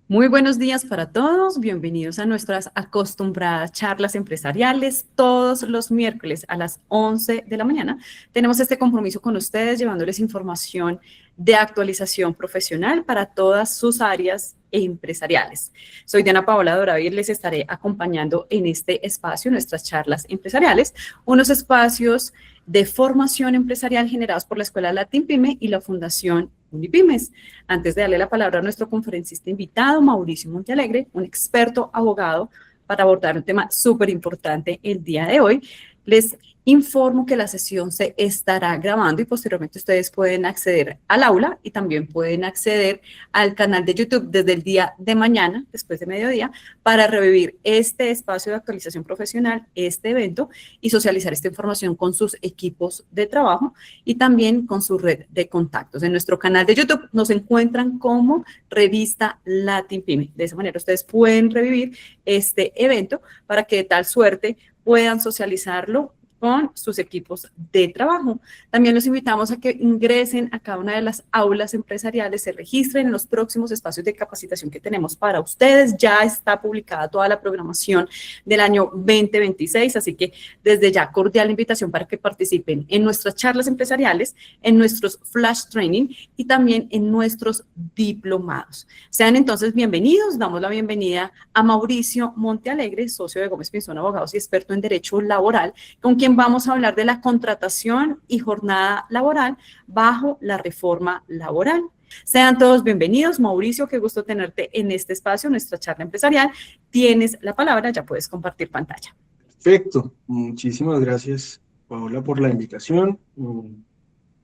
Muy buenos días para todos, bienvenidos a nuestras acostumbradas charlas empresariales. Todos los miércoles a las 11 de la mañana tenemos este compromiso con ustedes llevándoles información de actualización profesional para todas sus áreas empresariales. Soy Diana Paola Doravia y les estaré acompañando en este espacio, nuestras charlas empresariales, unos espacios de formación empresarial generados por la Escuela Latin Pyme y la Fundación Unipymes. Antes de darle la palabra a nuestro conferencista invitado, Mauricio Montealegre, un experto abogado, para abordar un tema súper importante el día de hoy, les informo que la sesión se estará grabando y posteriormente ustedes pueden acceder al aula y también pueden acceder al canal de YouTube desde el día de mañana, después de mediodía, para revivir este espacio de actualización profesional, este evento y socializar esta información con sus equipos de trabajo y también con su red de contactos. En nuestro canal de YouTube nos encuentran como Revista Latin Pyme. De esa manera ustedes pueden revivir este evento para que de tal suerte puedan socializarlo con sus equipos de trabajo. También los invitamos a que ingresen a cada una de las aulas empresariales, se registren en los próximos espacios de capacitación que tenemos para ustedes. Ya está publicada toda la programación del año 2026, así que desde ya cordial invitación para que participen en nuestras charlas empresariales, en nuestros flash training y también en nuestros diplomados. Sean entonces bienvenidos, damos la bienvenida a Mauricio Montealegre, socio de Gómez Pinzón Abogados y experto en Derecho Laboral, con quien vamos a hablar de la contratación y jornada laboral bajo la reforma laboral. Sean todos bienvenidos. Mauricio, qué gusto tenerte en este espacio, nuestra charla empresarial. Tienes la palabra, ya puedes compartir pantalla. Perfecto, muchísimas gracias, Paola, por la invitación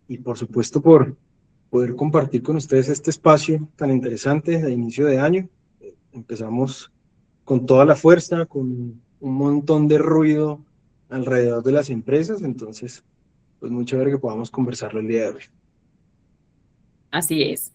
y por supuesto por poder compartir con ustedes este espacio tan interesante de inicio de año. Empezamos con toda la fuerza, con un montón de ruido alrededor de las empresas, entonces pues muy chévere que podamos conversarlo el día de hoy. Así es.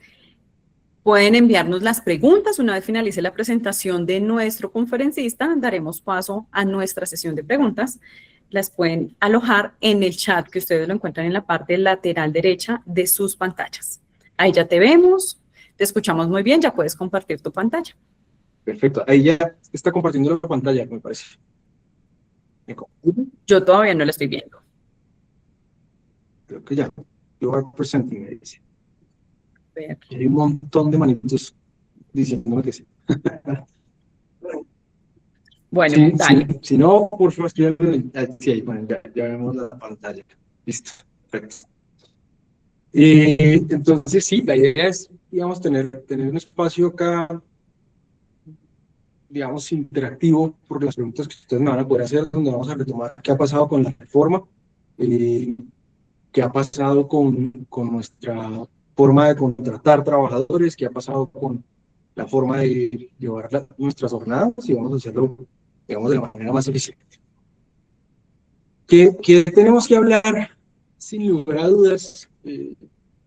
Pueden enviarnos las preguntas. Una vez finalice la presentación de nuestro conferencista, daremos paso a nuestra sesión de preguntas. Las pueden alojar en el chat que ustedes lo encuentran en la parte lateral derecha de sus pantallas. Ahí ya te vemos, te escuchamos muy bien, ya puedes compartir tu pantalla. Perfecto, ahí ya está compartiendo la pantalla, me parece. ¿Me confirma? Yo todavía no la estoy viendo. Creo que ya. Yo representing, me dice. Ver. Hay un montón de manitos diciéndome que sí. Bueno, Sí, sí, dale. si no, por favor, escríbanme. Sí, ahí, bueno, ya vemos la pantalla. Listo, perfecto. Entonces, sí, la idea es, digamos, tener un espacio acá, digamos, interactivo por las preguntas que ustedes me van a poder hacer, donde vamos a retomar qué ha pasado con la reforma, qué ha pasado con nuestra forma de contratar trabajadores, qué ha pasado con la forma de llevar nuestras jornadas y vamos a hacerlo, digamos, de la manera más eficiente. ¿Qué tenemos que hablar, sin lugar a dudas,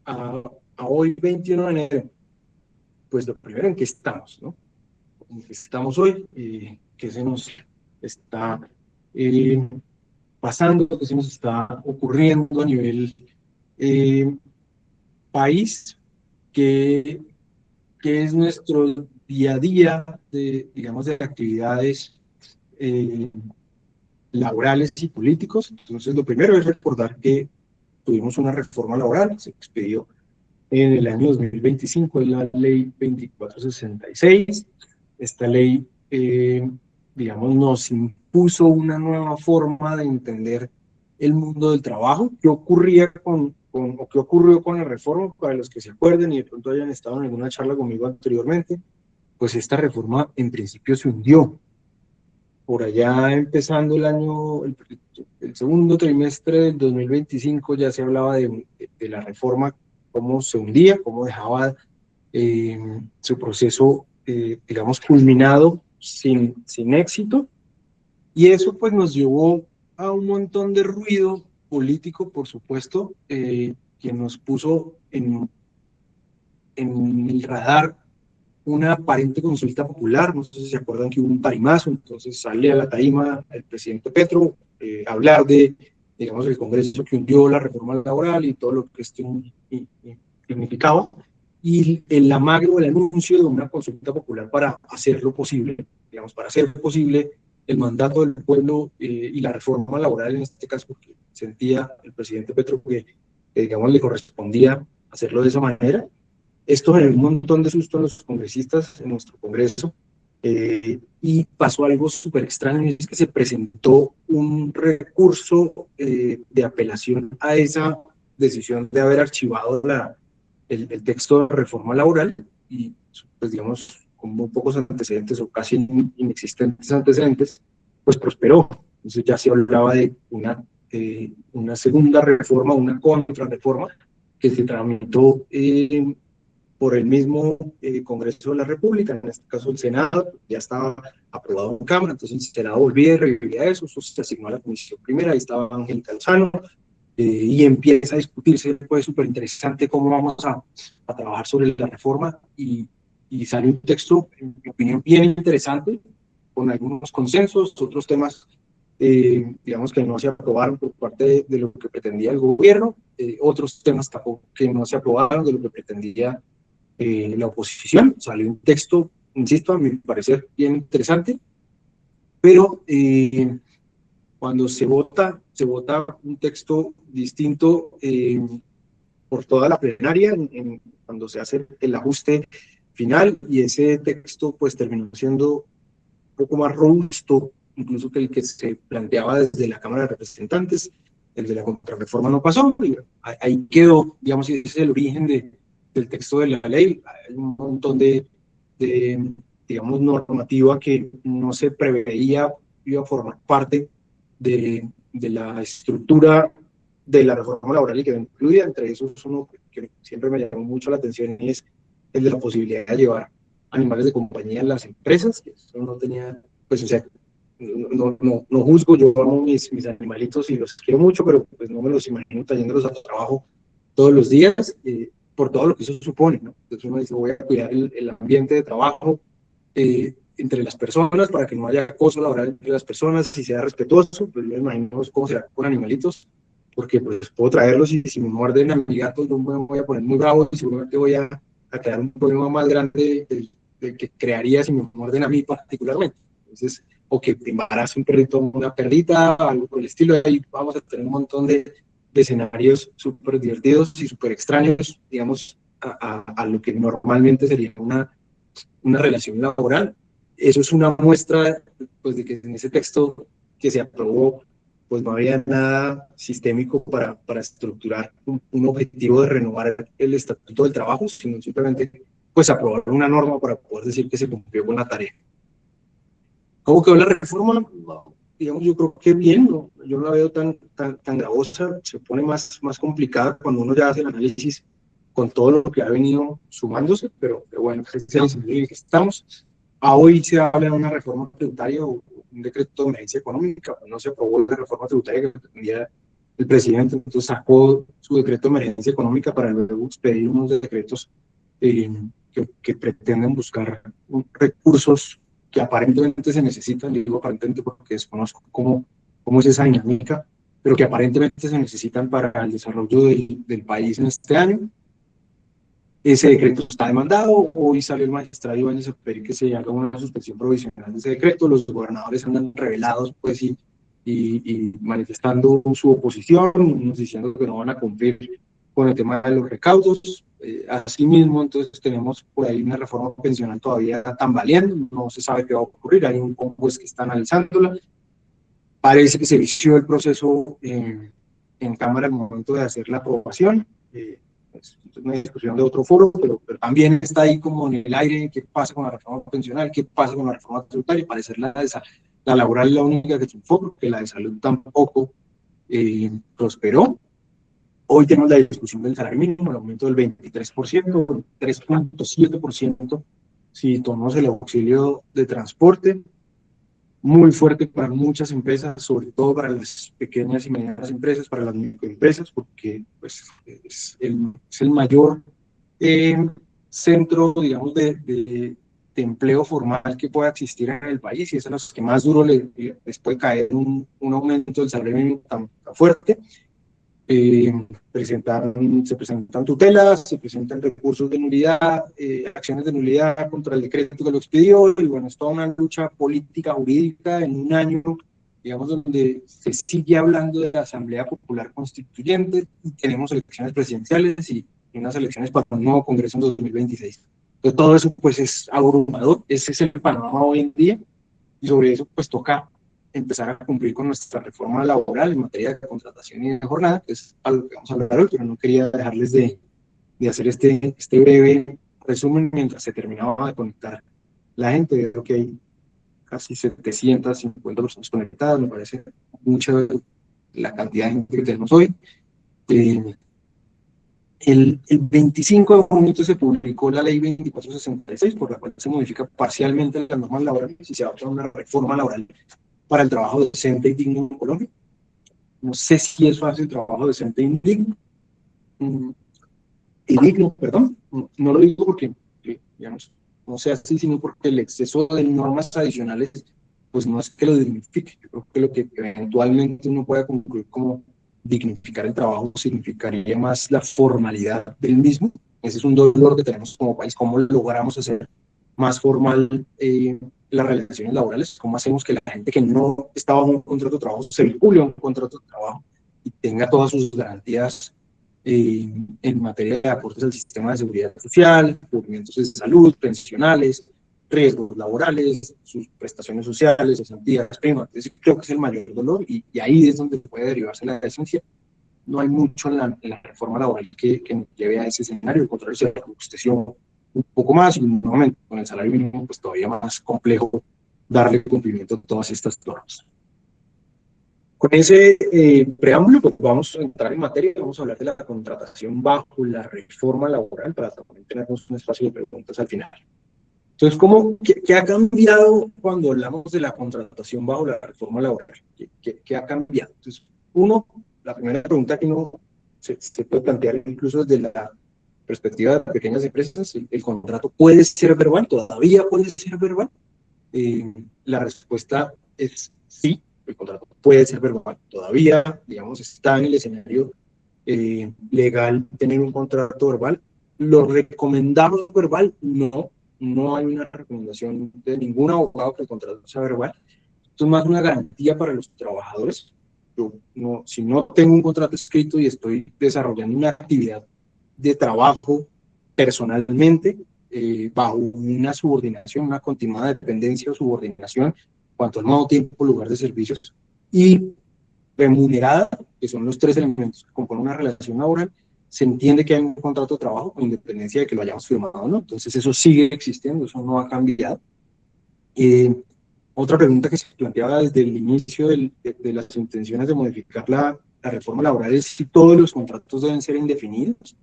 a hoy, 21 de enero? Pues lo primero, ¿en qué estamos, no? ¿En qué estamos hoy? ¿Qué se nos está pasando? ¿Qué se nos está ocurriendo a nivel eh, país? ¿Qué es nuestro día a día de, digamos, de actividades eh, laborales y políticos? Entonces, lo primero es recordar que tuvimos una reforma laboral, se expidió en el año 2025, es la ley 2466. Esta ley, digamos, nos impuso una nueva forma de entender el mundo del trabajo. ¿Qué ocurría o qué ocurrió con la reforma? Para los que se acuerden y de pronto hayan estado en alguna charla conmigo anteriormente, pues esta reforma en principio se hundió. Por allá empezando el segundo trimestre del 2025 ya se hablaba de la reforma, cómo se hundía, cómo dejaba su proceso, digamos, culminado sin éxito. Y eso pues nos llevó a un montón de ruido político, por supuesto, que nos puso en el radar una aparente consulta popular. No sé si se acuerdan que hubo un tarimazo, entonces sale a la tarima el presidente Petro hablar de, digamos, el Congreso que hundió la reforma laboral y todo lo que esto significaba. y el amague o el anuncio de una consulta popular para hacerlo posible, digamos, para hacer posible el mandato del pueblo y la reforma laboral en este caso, porque sentía el presidente Petro que, digamos, le correspondía hacerlo de esa manera. Esto generó un montón de susto a los congresistas en nuestro Congreso, y pasó algo súper extraño, y es que se presentó un recurso de apelación a esa decisión de haber archivado el texto de reforma laboral, y pues digamos, con muy pocos antecedentes o casi inexistentes antecedentes, pues prosperó. Entonces ya se hablaba de una segunda reforma, una contrarreforma, que se tramitó por el mismo Congreso de la República, en este caso el Senado, ya estaba aprobado en Cámara, entonces el Senado volvía y revivía eso se asignó a la Comisión Primera, ahí estaba Ángel Calzano, y empieza a discutirse, pues súper interesante cómo vamos a trabajar sobre la reforma, y sale un texto, en mi opinión, bien interesante, con algunos consensos, otros temas, digamos, que no se aprobaron por parte de lo que pretendía el gobierno, otros temas tampoco que no se aprobaron de lo que pretendía la oposición. Salió un texto, insisto, a mi parecer bien interesante, pero cuando se vota un texto distinto por toda la plenaria, cuando se hace el ajuste final, y ese texto pues terminó siendo un poco más robusto, incluso que el que se planteaba desde la Cámara de Representantes. El de la contrarreforma no pasó, y ahí quedó, digamos, ese es el origen del texto de la ley. Hay un montón digamos, normativa que no se preveía iba a formar parte de la estructura de la reforma laboral y que incluye, entre esos uno que siempre me llamó mucho la atención, y es el de la posibilidad de llevar animales de compañía en las empresas, que eso no tenía, pues, o sea, no juzgo, yo amo mis animalitos y los quiero mucho, pero pues no me los imagino trayéndolos a trabajo todos los días, por todo lo que eso supone, ¿no? Entonces uno dice, voy a cuidar el ambiente de trabajo entre las personas para que no haya acoso laboral entre las personas y sea respetuoso. Pues yo me imagino cómo será con animalitos, porque pues puedo traerlos y si me muerden a mi gato yo me voy a poner muy bravo y seguramente voy a crear un problema más grande del que crearía si me muerden a mí particularmente. Entonces, o que te embarace un perrito, una perrita, algo por el estilo, ahí vamos a tener un montón de escenarios súper divertidos y súper extraños, digamos, a lo que normalmente sería una relación laboral. Eso es una muestra, pues, de que en ese texto que se aprobó, pues no había nada sistémico para estructurar un objetivo de renovar el Estatuto del Trabajo, sino simplemente pues aprobar una norma para poder decir que se cumplió con la tarea. ¿Cómo quedó la reforma? Digamos, yo creo que bien, ¿no? Yo no la veo tan gravosa, se pone más complicada cuando uno ya hace el análisis con todo lo que ha venido sumándose, pero bueno, ese es el escenario en el que estamos. A hoy se habla de una reforma tributaria o un decreto de emergencia económica, no se aprobó la reforma tributaria que pretendía el presidente, entonces sacó su decreto de emergencia económica para luego expedir unos decretos que pretenden buscar recursos que aparentemente se necesitan, digo aparentemente porque desconozco cómo es esa dinámica, pero que aparentemente se necesitan para el desarrollo del país en este año. Ese decreto está demandado, hoy salió el magistrado Ibáñez a pedir que se haga una suspensión provisional de ese decreto, los gobernadores andan revelados pues y manifestando su oposición, unos diciendo que no van a cumplir con el tema de los recaudos. Asimismo, entonces tenemos por ahí una reforma pensional todavía tambaleando, no se sabe qué va a ocurrir, hay un congreso que está analizándola. Parece que se inició el proceso en Cámara al momento de hacer la aprobación. Es una discusión de otro foro, pero también está ahí como en el aire qué pasa con la reforma pensional, qué pasa con la reforma tributaria. Parece la laboral la única que triunfó, porque la de salud tampoco prosperó. Hoy tenemos la discusión del salario mínimo, el aumento del 23%, 3.7% si tomamos el auxilio de transporte, muy fuerte para muchas empresas, sobre todo para las pequeñas y medianas empresas, para las microempresas, porque pues, es el mayor centro, digamos, de empleo formal que pueda existir en el país, y es a los que más duro les puede caer un aumento del salario mínimo tan fuerte. se presentan tutelas, se presentan recursos de nulidad, acciones de nulidad contra el decreto que lo expidió, y bueno, es toda una lucha política, jurídica en un año, digamos, donde se sigue hablando de la Asamblea Popular Constituyente, y tenemos elecciones presidenciales y unas elecciones para un nuevo Congreso en 2026. Entonces, todo eso pues es abrumador, ese es el panorama hoy en día, y sobre eso pues toca empezar a cumplir con nuestra reforma laboral en materia de contratación y de jornada, que es algo que vamos a hablar hoy, pero no quería dejarles de hacer este breve resumen mientras se terminaba de conectar la gente. Creo que hay casi 750 personas conectadas, me parece mucha la cantidad de gente que tenemos hoy. El 25 de junio se publicó la ley 2466, por la cual se modifica parcialmente las normas laborales y se adopta una reforma laboral para el trabajo decente y digno en Colombia. No sé si eso hace el trabajo decente y digno, perdón. No lo digo porque, digamos, no sea así, sino porque el exceso de normas adicionales, pues no es que lo dignifique. Yo creo que lo que eventualmente uno pueda concluir como dignificar el trabajo significaría más la formalidad del mismo. Ese es un dolor que tenemos como país, cómo logramos hacer más formal las relaciones laborales, cómo hacemos que la gente que no está bajo un contrato de trabajo se vincule a un contrato de trabajo y tenga todas sus garantías en materia de aportes al sistema de seguridad social, cubrimientos de salud, pensionales, riesgos laborales, sus prestaciones sociales, cesantías, primas. Creo que es el mayor dolor y ahí es donde puede derivarse la esencia. No hay mucho en la reforma laboral que nos lleve a ese escenario, al contrario, se robusteció un poco más y nuevamente con el salario mínimo pues todavía más complejo darle cumplimiento a todas estas normas. Con ese preámbulo, pues vamos a entrar en materia, vamos a hablar de la contratación bajo la reforma laboral para también tener un espacio de preguntas al final. Entonces, ¿qué ha cambiado cuando hablamos de la contratación bajo la reforma laboral? ¿Qué ha cambiado? Entonces, la primera pregunta que uno se puede plantear incluso desde la perspectiva de pequeñas empresas, ¿el contrato puede ser verbal? ¿Todavía puede ser verbal? La respuesta es sí, el contrato puede ser verbal. Todavía, digamos, está en el escenario legal tener un contrato verbal. ¿Lo recomendamos verbal? No, no hay una recomendación de ningún abogado que el contrato sea verbal. Esto es más una garantía para los trabajadores. Si no tengo un contrato escrito y estoy desarrollando una actividad de trabajo personalmente, bajo una subordinación, una continuada dependencia o subordinación, cuanto al modo, tiempo, lugar de servicios, y remunerada, que son los tres elementos que componen una relación laboral, se entiende que hay un contrato de trabajo con independencia de que lo hayamos firmado o no. Entonces eso sigue existiendo, eso no ha cambiado. Otra pregunta que se planteaba desde el inicio de las intenciones de modificar la reforma laboral es si todos los contratos deben ser indefinidos,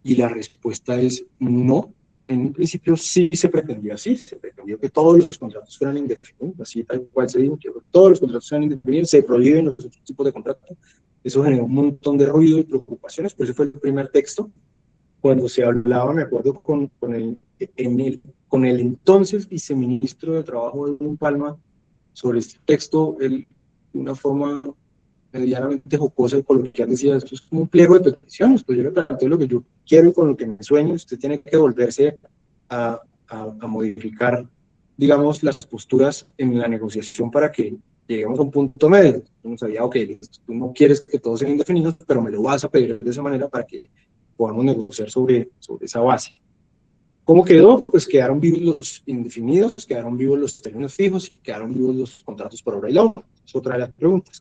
y la respuesta es no. En un principio sí se pretendió así, se pretendió que todos los contratos fueran indefinidos, así tal cual se dijo, que todos los contratos fueran indefinidos, se prohíben los otros tipos de contratos. Eso generó un montón de ruido y preocupaciones, por eso fue el primer texto. Cuando se hablaba, me acuerdo, con el entonces viceministro de Trabajo, Edwin Palma, sobre este texto, él, de una forma medianamente jocosa y coloquial, decía: esto es como un pliego de peticiones, pues yo le planteo lo que yo quiero y con lo que me sueño, usted tiene que volverse a modificar, digamos, las posturas en la negociación para que lleguemos a un punto medio. Uno sabía, ok, tú no quieres que todos sean indefinidos, pero me lo vas a pedir de esa manera para que podamos negociar sobre esa base. ¿Cómo quedó? Pues quedaron vivos los indefinidos, quedaron vivos los términos fijos, y quedaron vivos los contratos por obra y labor. Es otra de las preguntas.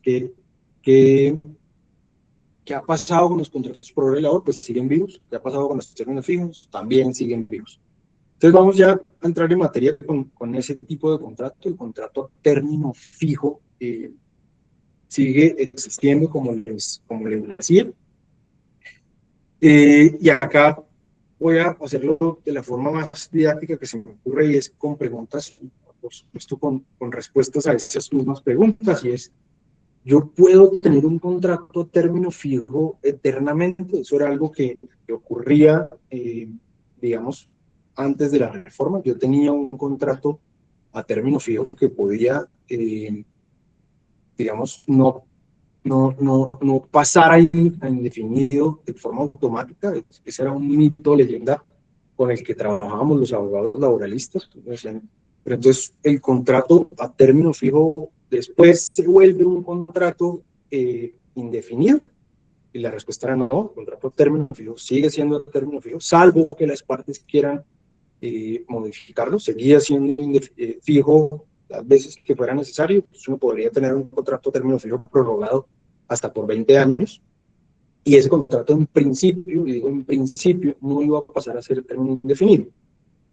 ¿Qué ha pasado con los contratos por obra y labor? Pues siguen vivos. ¿Qué ha pasado con los términos fijos? También siguen vivos. Entonces vamos ya a entrar en materia con ese tipo de contrato. El contrato a término fijo sigue existiendo, como les decía. Y acá voy a hacerlo de la forma más didáctica que se me ocurre, y es con preguntas, y por supuesto con respuestas a esas mismas preguntas, y es: ¿yo puedo tener un contrato a término fijo eternamente? Eso era algo que ocurría, digamos, antes de la reforma. Yo tenía un contrato a término fijo que podía, digamos, no no pasar a indefinido de forma automática. Ese era un mito, leyenda con el que trabajábamos los abogados laboralistas. Pero entonces el contrato a término fijo después se vuelve un contrato indefinido. Y la respuesta era no, el contrato a término fijo sigue siendo a término fijo, salvo que las partes quieran modificarlo, seguía siendo fijo las veces que fuera necesario. Pues uno podría tener un contrato a término fijo prorrogado hasta por 20 años, y ese contrato en principio, y digo en principio, no iba a pasar a ser término indefinido.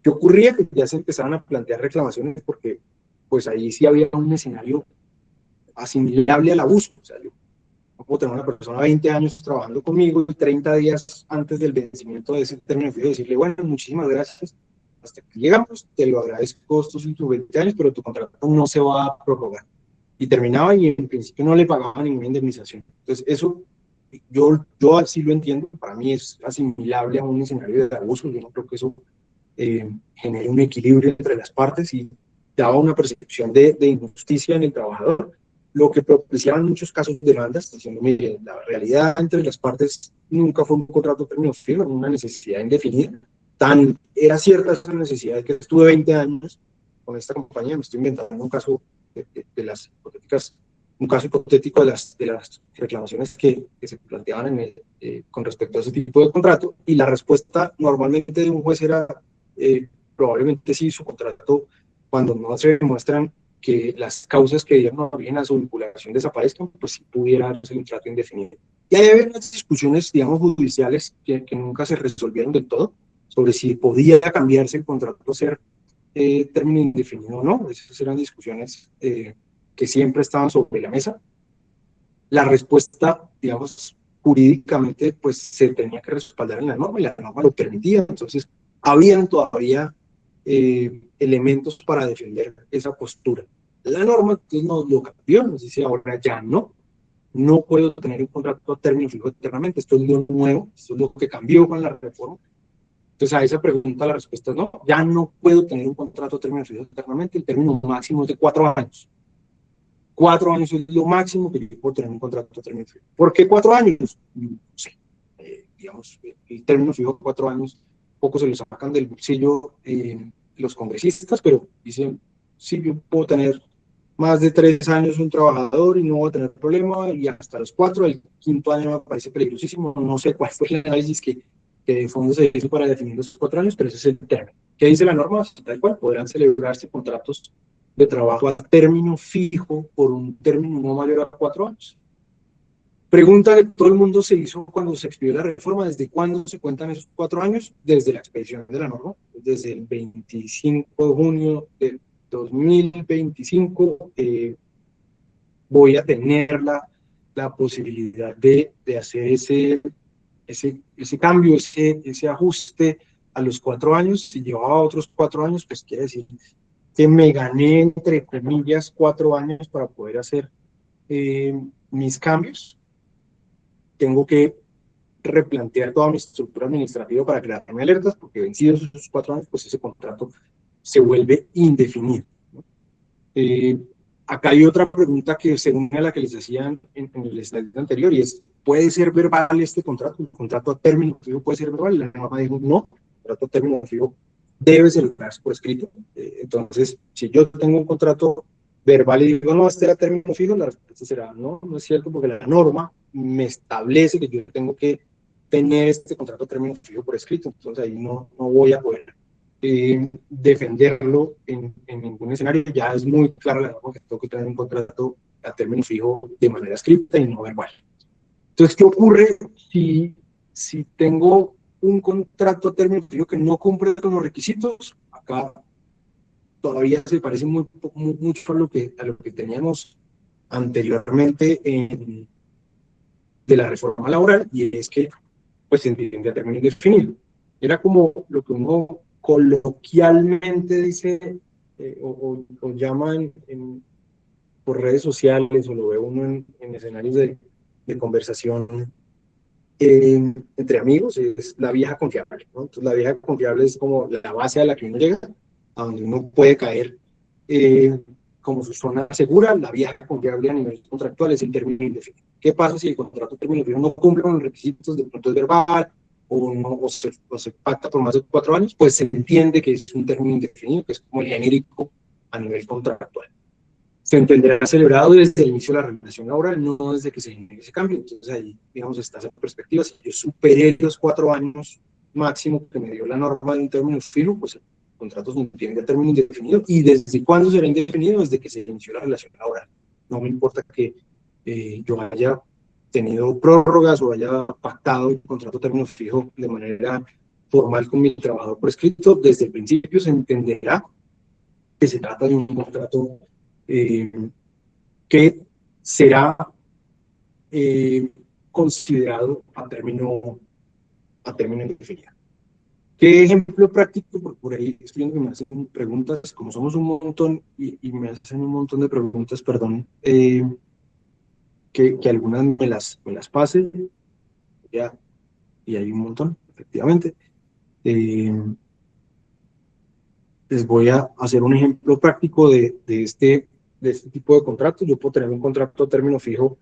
¿Qué ocurría? Que ya se empezaban a plantear reclamaciones porque pues ahí sí había un escenario asimilable al abuso. O sea, yo no puedo tener una persona 20 años trabajando conmigo y 30 días antes del vencimiento de ese término fijo decirle, bueno, muchísimas gracias, hasta que llegamos, te lo agradezco estos últimos 20 años, pero tu contrato no se va a prorrogar. Y terminaba y en principio no le pagaba ninguna indemnización. Entonces eso, yo así lo entiendo, para mí es asimilable a un escenario de abuso. Yo no creo que eso genere un equilibrio entre las partes y daba una percepción de injusticia en el trabajador, lo que propiciaba en muchos casos demandas, diciendo, mire, la realidad entre las partes nunca fue un contrato término fijo, una necesidad indefinida. Tan era cierta esa necesidad que estuve 20 años con esta compañía. Me estoy inventando un caso de las hipotéticas, un caso hipotético de las reclamaciones que se planteaban con respecto a ese tipo de contrato, y la respuesta normalmente de un juez era probablemente sí, su contrato, cuando no se demuestran que las causas que dieron origen a su vinculación desaparezcan, pues sí pudiera ser un trato indefinido. Y hay unas discusiones, digamos, judiciales que nunca se resolvieron del todo, sobre si podía cambiarse el contrato a ser término indefinido o no. Esas eran discusiones que siempre estaban sobre la mesa. La respuesta, digamos, jurídicamente, pues se tenía que respaldar en la norma, y la norma lo permitía. Entonces, habían todavía elementos para defender esa postura. La norma entonces nos lo cambió, nos dice ahora ya no puedo tener un contrato a término fijo eternamente. Esto es lo nuevo, esto es lo que cambió con la reforma. Entonces, a esa pregunta la respuesta es no, ya no puedo tener un contrato a término fijo eternamente. El término máximo es de 4 años. 4 años es lo máximo que yo puedo tener un contrato a término fijo. ¿Por qué 4 años? No sé. Digamos, el término fijo de 4 años, poco se lo sacan del bolsillo los congresistas, pero dicen, sí, yo puedo tener más de 3 años un trabajador y no voy a tener problema, y hasta los 4, el quinto año me parece peligrosísimo. No sé cuál fue el análisis que de fondo se hizo para definir los 4 años, pero ese es el término. ¿Qué dice la norma? Tal cual, podrán celebrarse contratos de trabajo a término fijo por un término no mayor a 4 años. Pregunta que todo el mundo se hizo cuando se expidió la reforma: ¿desde cuándo se cuentan esos 4 años? Desde la expedición de la norma, desde el 25 de junio del 2025, voy a tener la posibilidad de hacer ese cambio, ese ajuste a los 4 años. Si llevaba otros 4 años, pues quiere decir que me gané, entre comillas, 4 años para poder hacer mis cambios. Tengo que replantear toda mi estructura administrativa para crearme alertas, porque vencidos esos 4 años, pues ese contrato se vuelve indefinido, ¿no? Acá hay otra pregunta que se une a la que les decían en el slide anterior, y es, ¿puede ser verbal este contrato? ¿El contrato a término fijo puede ser verbal? La norma dijo no, el contrato a término fijo debe celebrarse por escrito. Entonces, si yo tengo un contrato verbal y digo, no, este era término fijo, la respuesta será no, no es cierto, porque la norma me establece que yo tengo que tener este contrato a término fijo por escrito. Entonces ahí no voy a poder defenderlo en ningún escenario. Ya es muy clara la norma que tengo que tener un contrato a término fijo de manera escrita y no verbal. Entonces, ¿qué ocurre si tengo un contrato a término fijo que no cumple con los requisitos? Acá todavía se parece mucho a lo que teníamos anteriormente de la reforma laboral, y es que pues se entiende a término indefinido. Era como lo que uno coloquialmente dice o llama por redes sociales, o lo ve uno en escenarios de conversación entre amigos, es la vieja confiable, ¿no? Entonces la vieja confiable es como la base a la que uno llega, a donde uno puede caer como su zona segura, la vía confiable a nivel contractual es el término indefinido. ¿Qué pasa si el contrato término indefinido no cumple con los requisitos de pronto es verbal o se pacta por más de 4 años? Pues se entiende que es un término indefinido, que es como el genérico a nivel contractual. Se entenderá celebrado desde el inicio de la relación laboral, no desde que se genere ese cambio. Entonces ahí, digamos, está esa perspectiva. Si yo superé los 4 años máximo que me dio la norma de un término fijo, pues el contrato no tiene ya término indefinido. ¿Y desde cuándo será indefinido? Desde que se inició la relación laboral. No me importa que yo haya tenido prórrogas o haya pactado el contrato término fijo de manera formal con mi trabajador por escrito, desde el principio se entenderá que se trata de un contrato que será considerado a término indefinido. ¿Qué ejemplo práctico? Porque por ahí estoy viendo que me hacen preguntas, como somos un montón y me hacen un montón de preguntas, perdón, que algunas me las pasen, ya, y hay un montón, efectivamente. Les voy a hacer un ejemplo práctico de este tipo de contratos. Yo puedo tener un contrato a término fijo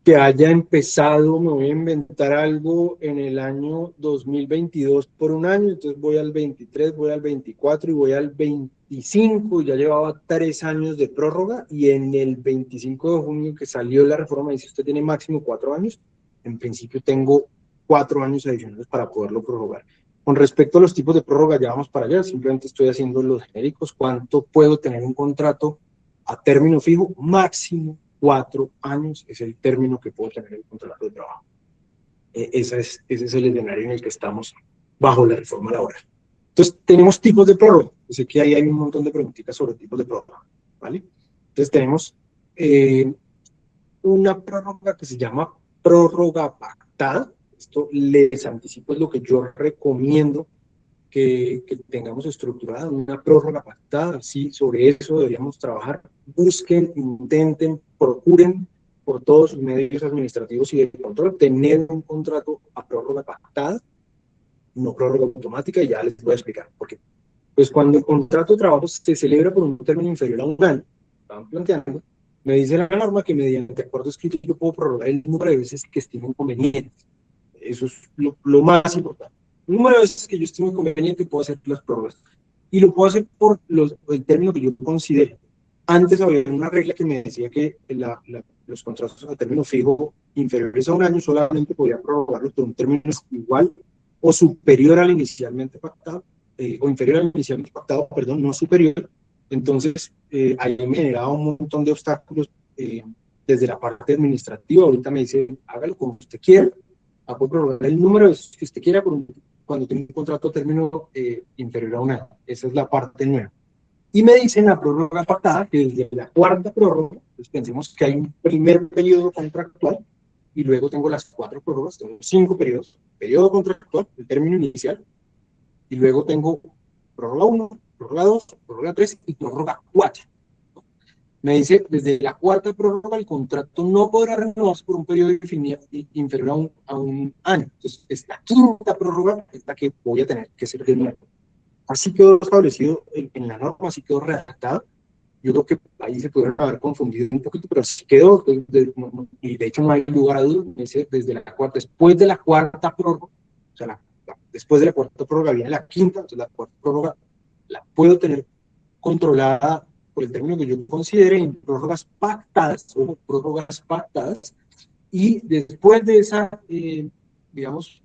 que haya empezado, me voy a inventar algo en el año 2022 por un año, entonces voy al 23, voy al 24 y voy al 25, ya llevaba 3 años de prórroga, y en el 25 de junio que salió la reforma dice usted tiene máximo 4 años, en principio tengo 4 años adicionales para poderlo prorrogar. Con respecto a los tipos de prórroga, ya vamos para allá, simplemente estoy haciendo los genéricos. ¿Cuánto puedo tener un contrato a término fijo? Máximo 4 años es el término que puedo tener el contrato de trabajo. Ese es el escenario en el que estamos bajo la reforma laboral. Entonces, tenemos tipos de prórroga. Yo sé que ahí hay un montón de preguntitas sobre tipos de prórroga, ¿vale? Entonces, tenemos una prórroga que se llama prórroga pactada. Esto les anticipo es lo que yo recomiendo que tengamos estructurada, una prórroga pactada. Sí, sobre eso deberíamos trabajar. Busquen, intenten, procuren por todos sus medios administrativos y de control tener un contrato a prórroga pactada, no prórroga automática, y ya les voy a explicar por qué. Pues cuando el contrato de trabajo se celebra por un término inferior a un año, estaban planteando, me dice la norma que mediante acuerdo escrito yo puedo prorrogar el número de veces que estime conveniente. Eso es lo más importante. El número de veces que yo estime conveniente puedo hacer las prórrogas. Y lo puedo hacer por el término que yo considere. Antes había una regla que me decía que los contratos a término fijo inferiores a un año solamente podía prorrogarlos por un término igual o superior al inicialmente pactado, o inferior al inicialmente pactado, perdón, no superior. Entonces, ahí me generaba un montón de obstáculos desde la parte administrativa. Ahorita me dice, hágalo como usted quiera, puede prorrogar el número que usted quiera cuando tiene un contrato a término inferior a un año. Esa es la parte nueva. Y me dicen la prórroga pactada que desde la cuarta prórroga, pues pensemos que hay un primer periodo contractual y luego tengo las 4 prórrogas, tengo 5 periodos. Periodo contractual, el término inicial, y luego tengo prórroga 1, prórroga 2, prórroga 3 y prórroga 4. Me dice, desde la cuarta prórroga el contrato no podrá renovarse por un periodo inferior a un año. Entonces, es la quinta prórroga la que voy a tener que ser de nuevo. Así quedó establecido en la norma, así quedó redactado. Yo creo que ahí se pudieron haber confundido un poquito, pero así quedó, y de hecho no hay lugar a dudas. Me dice, desde la cuarta, después de la cuarta prórroga, o sea, después de la cuarta prórroga viene la quinta, entonces la cuarta prórroga la puedo tener controlada por el término que yo considere en prórrogas pactadas, y después de esa, digamos,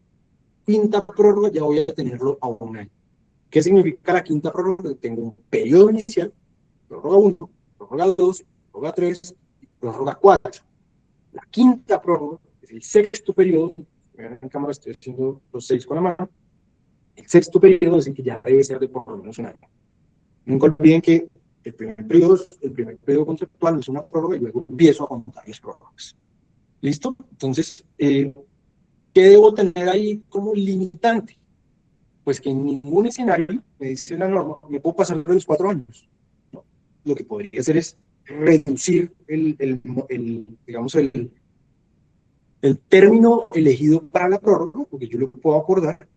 quinta prórroga ya voy a tenerlo a un año. ¿Qué significa la quinta prórroga? Tengo un periodo inicial, prórroga 1, prórroga 2, prórroga 3 y prórroga 4. La quinta prórroga es el sexto periodo. Vean en cámara, estoy haciendo los 6 con la mano. El sexto periodo es el que ya debe ser de por lo menos un año. Nunca olviden que el primer periodo contractual es una prórroga y luego empiezo a contar las prórrogas. ¿Listo? Entonces, ¿qué debo tener ahí como limitante? Pues que en ningún escenario, me dice la norma, me puedo pasar de los 4 años. ¿No? Lo que podría hacer es reducir digamos, el término elegido para la prórroga, porque yo lo puedo acordar,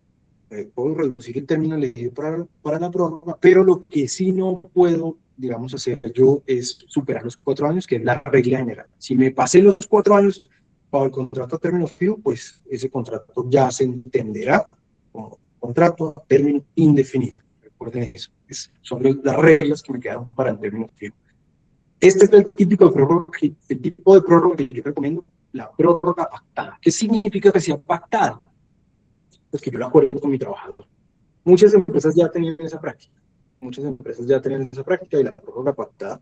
puedo reducir el término elegido para la prórroga, pero lo que sí no puedo digamos, hacer yo es superar los 4 años, que es la regla general. Si me pasé los 4 años para el contrato a término fijo, pues ese contrato ya se entenderá como contrato a término indefinido. Recuerden eso, son las reglas que me quedaron para el término fijo. Este es el tipo de prórroga que yo recomiendo, la prórroga pactada. ¿Qué significa que sea pactada? Pues que yo la acuerdo con mi trabajador. Muchas empresas ya tenían esa práctica. Y la prórroga pactada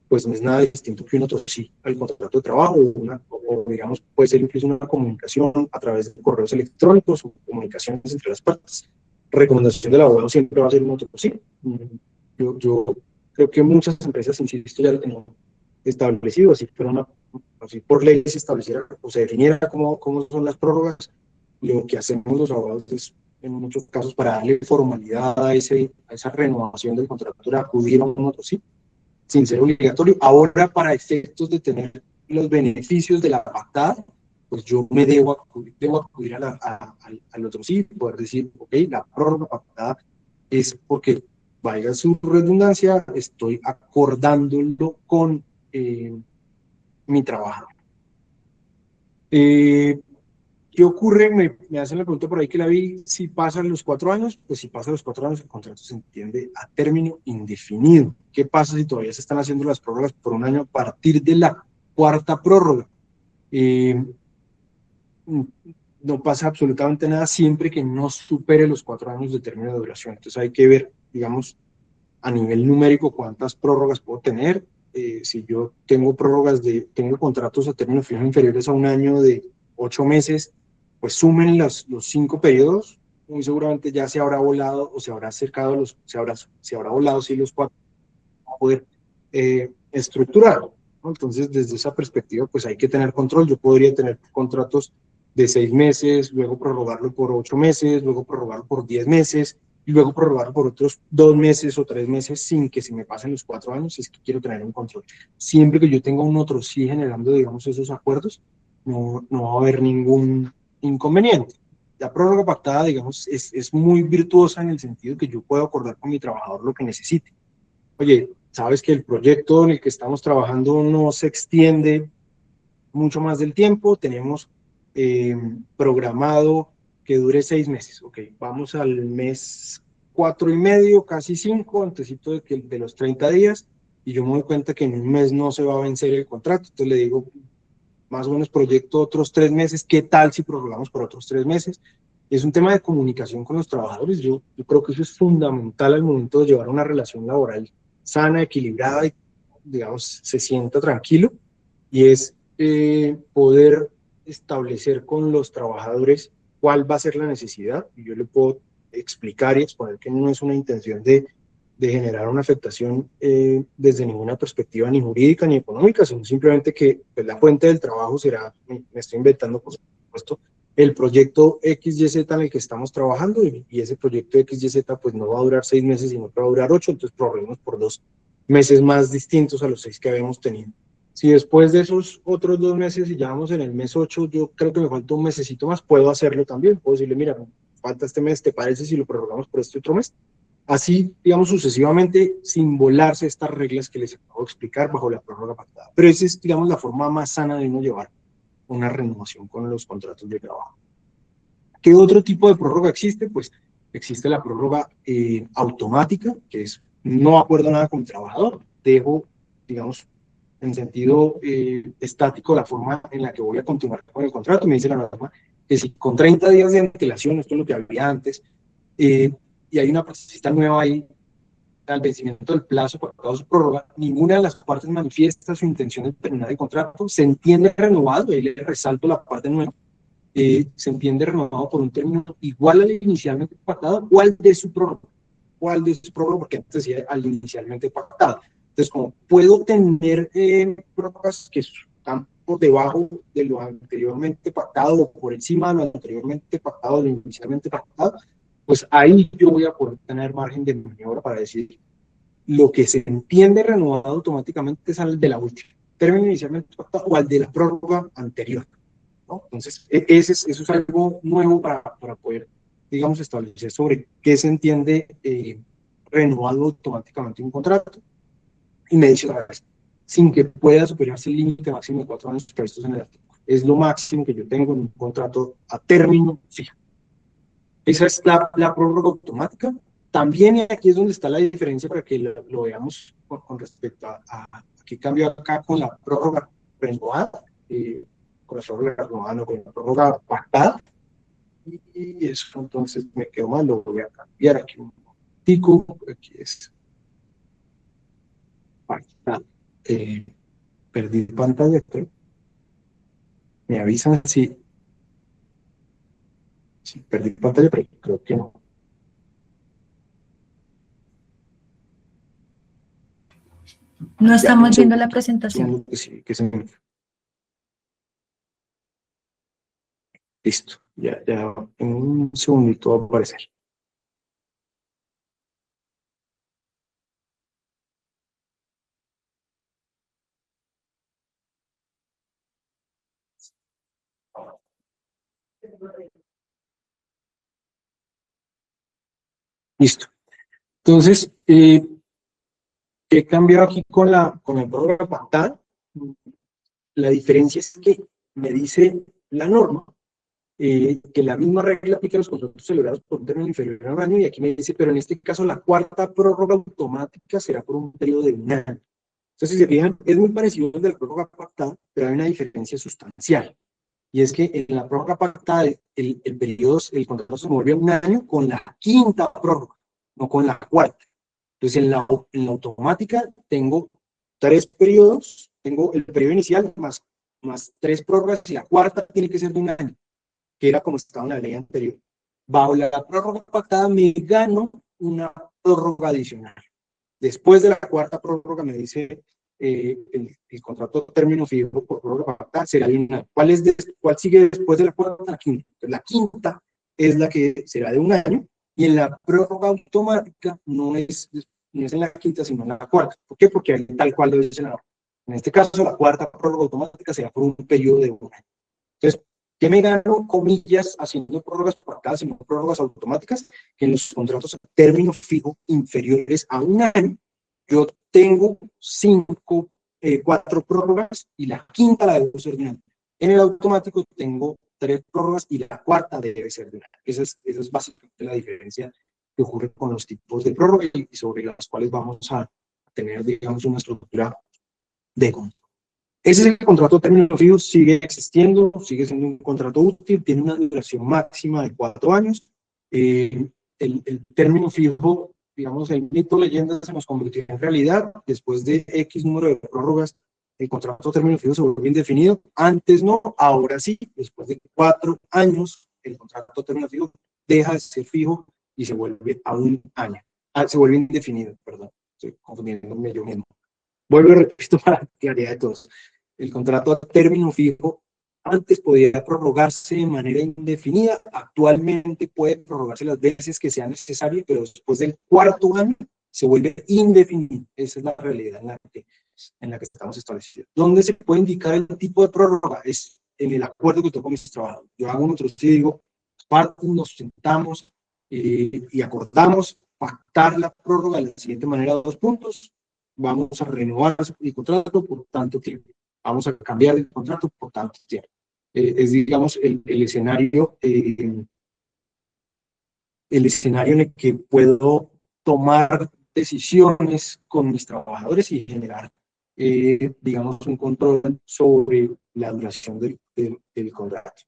pues no es nada distinto que un otro sí al contrato de trabajo, o digamos, puede ser incluso una comunicación a través de correos electrónicos o comunicaciones entre las partes. Recomendación del abogado siempre va a ser un otro sí. Yo creo que muchas empresas, insisto, ya lo tenían establecido, así por ley se estableciera o se definiera cómo son las prórrogas. Lo que hacemos los abogados es, en muchos casos, para darle formalidad a esa renovación del contrato, era acudir a un otro sí, sin ser obligatorio. Ahora, para efectos de tener los beneficios de la pactada, pues yo me debo acudir al otro sí, poder decir, ok, la prórroga pactada es porque, valga su redundancia, estoy acordándolo con mi trabajador. ¿Qué ocurre? Me hacen la pregunta por ahí que la vi, si pasan los 4 años, pues si pasan los 4 años el contrato se entiende a término indefinido. ¿Qué pasa si todavía se están haciendo las prórrogas por un año a partir de la cuarta prórroga? No pasa absolutamente nada siempre que no supere los 4 años de término de duración. Entonces hay que ver, digamos, a nivel numérico cuántas prórrogas puedo tener. Si yo tengo tengo contratos a término fijo inferiores a un año de 8 meses, pues sumen los 5 periodos, muy seguramente ya se habrá volado o se habrá acercado, se habrá volado sí, los 4 para poder estructurar, ¿no? Entonces, desde esa perspectiva, pues hay que tener control. Yo podría tener contratos de 6 meses, luego prorrogarlo por 8 meses, luego prorrogarlo por 10 meses, y luego prorrogarlo por otros 2 meses o 3 meses sin que se me pasen los 4 años, si es que quiero tener un control. Siempre que yo tenga un otro sí generando, digamos, esos acuerdos, no va a haber ningún inconveniente. La prórroga pactada, digamos, es muy virtuosa en el sentido que yo puedo acordar con mi trabajador lo que necesite. Oye, sabes que el proyecto en el que estamos trabajando no se extiende mucho más del tiempo, tenemos programado que dure 6 meses, ok, vamos al mes 4 y medio, casi 5, antesito de los 30 días, y yo me doy cuenta que en un mes no se va a vencer el contrato, entonces le digo, más o menos proyecto otros 3 meses, ¿qué tal si prorrogamos por otros 3 meses? Es un tema de comunicación con los trabajadores. Yo creo que eso es fundamental al momento de llevar una relación laboral sana, equilibrada y, digamos, se sienta tranquilo, y es poder establecer con los trabajadores cuál va a ser la necesidad, y yo le puedo explicar y exponer que no es una intención de generar una afectación desde ninguna perspectiva ni jurídica ni económica, sino simplemente que pues, la fuente del trabajo será, me estoy inventando por supuesto, el proyecto XYZ en el que estamos trabajando, y ese proyecto XYZ pues no va a durar 6 meses, sino que va a durar 8, entonces prorroguemos por 2 meses más distintos a los 6 que habíamos tenido. Si después de esos otros 2 meses y ya vamos en el mes 8, yo creo que me falta un mesecito más, puedo hacerlo también, puedo decirle, mira, falta este mes, ¿te parece si lo prorrogamos por este otro mes? Así, digamos, sucesivamente, sin volarse estas reglas que les acabo de explicar bajo la prórroga pactada. Pero esa es, digamos, la forma más sana de uno llevar una renovación con los contratos de trabajo. ¿Qué otro tipo de prórroga existe? Pues existe la prórroga automática, que es no acuerdo nada con el trabajador, dejo, digamos, en sentido estático la forma en la que voy a continuar con el contrato. Me dice la norma que si con 30 días de antelación, esto es lo que había antes, y hay una partecita nueva ahí, al vencimiento del plazo por causa de su prórroga, ninguna de las partes manifiesta su intención de terminar el contrato, se entiende renovado, y ahí le resalto la parte nueva, se entiende renovado por un término igual al inicialmente pactado o al de su prórroga. Porque antes decía al inicialmente pactado. Entonces, como puedo tener prórrogas que están por debajo de lo anteriormente pactado o por encima de lo anteriormente pactado, de lo inicialmente pactado, pues ahí yo voy a poder tener margen de maniobra para decir lo que se entiende renovado automáticamente es al de la última término inicialmente pactado o al de la prórroga anterior, ¿no? Entonces, eso es algo nuevo para poder, digamos, establecer sobre qué se entiende renovado automáticamente un contrato. y me dice otra vez, sin que pueda superarse el límite máximo de 4 años previstos en el artículo. Es lo máximo que yo tengo en un contrato a término fijo. Esa es la prórroga automática. También aquí es donde está la diferencia para que lo veamos con respecto a qué cambio acá con la prórroga renovada, con la prórroga renovada, no con la prórroga pactada. Y eso entonces me quedó mal, lo voy a cambiar aquí un tico, aquí es pactada. Perdí pantalla, creo. Me avisan si perdí pantalla, pero creo que no. No Ya, un estamos viendo la segundo, presentación. que sí, que se me... Listo, ya en un segundito va a aparecer. Listo. Entonces, ¿qué cambió aquí con el prórroga pactada? La diferencia es que me dice la norma que la misma regla aplica a los contratos celebrados por un término inferior a un año, y aquí me dice, pero en este caso la cuarta prórroga automática será por un periodo de un año. Entonces, si se fijan, es muy parecido al de la prórroga pactada, pero hay una diferencia sustancial. Y es que en la prórroga pactada el periodo, el contrato se mueve a un año con la quinta prórroga, no con la cuarta. Entonces, en la automática tengo 3 periodos, tengo el periodo inicial más 3 prórrogas, y la cuarta tiene que ser de un año, que era como estaba en la ley anterior. Bajo la prórroga pactada me gano una prórroga adicional. Después de la cuarta prórroga me dice el contrato término fijo por prórroga pactada será de un año. ¿Cuál sigue después de la cuarta? La quinta. La quinta es la que será de un año, y en la prórroga automática no es en la quinta, sino en la cuarta. ¿Por qué? Porque ahí tal cual lo dice la norma. En este caso, la cuarta prórroga automática será por un periodo de un año. Entonces, ¿qué me gano, comillas, haciendo prórrogas pactadas y no prórrogas automáticas? Que en los contratos a término fijo inferiores a un año, yo tengo 4 prórrogas, y la quinta la debo ser de un año. En el automático tengo 3 prórrogas, y la cuarta debe ser de un año. Esa es básicamente la diferencia que ocurre con los tipos de prórroga, y sobre las cuales vamos a tener, digamos, una estructura de contrato. Ese es el contrato de término fijo, sigue existiendo, sigue siendo un contrato útil, tiene una duración máxima de 4 años. El término fijo, digamos, el mito leyenda se nos convirtió en realidad. Después de X número de prórrogas, el contrato de término fijo se vuelve indefinido. Antes no, ahora sí. Después de 4 años, el contrato de término fijo deja de ser fijo y se vuelve a un año. Se vuelve indefinido, perdón. Estoy confundiéndome yo mismo. Vuelvo y repito para claridad de todos. El contrato a término fijo antes podía prorrogarse de manera indefinida, actualmente puede prorrogarse las veces que sea necesario, pero después del cuarto año se vuelve indefinido. Esa es la realidad en la que estamos establecidos. ¿Dónde se puede indicar el tipo de prórroga? Es en el acuerdo que tengo con mis trabajadores. Yo hago un otro digo, partes, nos sentamos y acordamos pactar la prórroga de la siguiente manera: 2 puntos. Vamos a renovar el contrato por tanto tiempo. Vamos a cambiar el contrato por tanto tiempo. Es, digamos, el escenario en el que puedo tomar decisiones con mis trabajadores y generar, digamos, un control sobre la duración del contrato.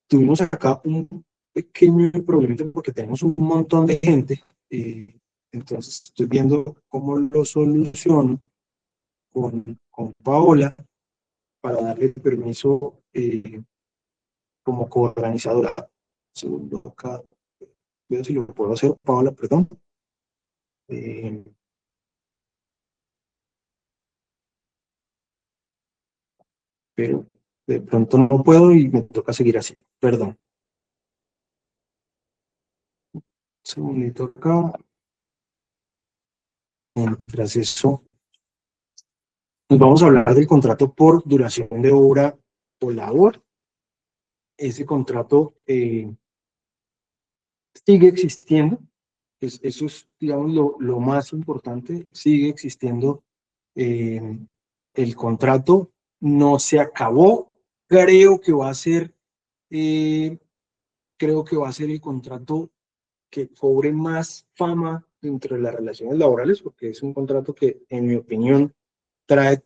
Tuvimos acá un pequeño problema porque tenemos un montón de gente, entonces estoy viendo cómo lo soluciono con Paola para darle permiso como coorganizadora. Segundo acá, veo si lo puedo hacer, Paola, perdón. Pero de pronto no puedo y me toca seguir así, perdón. Un segundito acá. Mientras eso, nos vamos a hablar del contrato por duración de obra o labor. Ese contrato sigue existiendo. Eso es, digamos, lo más importante. Sigue existiendo el contrato no se acabó. Creo que va a ser el contrato que cobre más fama entre las relaciones laborales, porque es un contrato que, en mi opinión, trae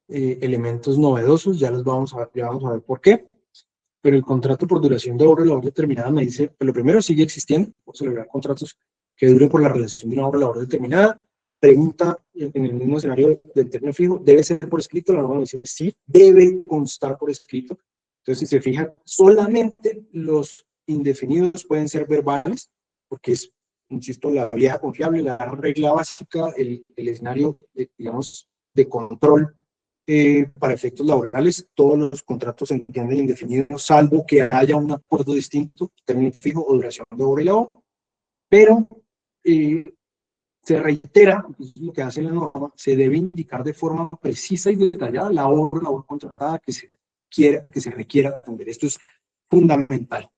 elementos novedosos. Ya vamos a ver por qué. Pero el contrato por duración de obra de labor determinada me dice, pues lo primero, sigue existiendo, por celebrar contratos que duren por la relación de una obra de labor determinada. Pregunta, en el mismo escenario del término fijo, ¿debe ser por escrito? La norma me dice, sí, debe constar por escrito. Entonces, si se fijan, solamente los indefinidos pueden ser verbales, porque es, insisto, la vieja confiable, la regla básica, el escenario, digamos, de control para efectos laborales. Todos los contratos se entienden indefinidos, salvo que haya un acuerdo distinto, término fijo o duración de obra y labor, pero se reitera, es lo que hace la norma, se debe indicar de forma precisa y detallada la obra o labor contratada que se requiera atender. Esto es fundamental.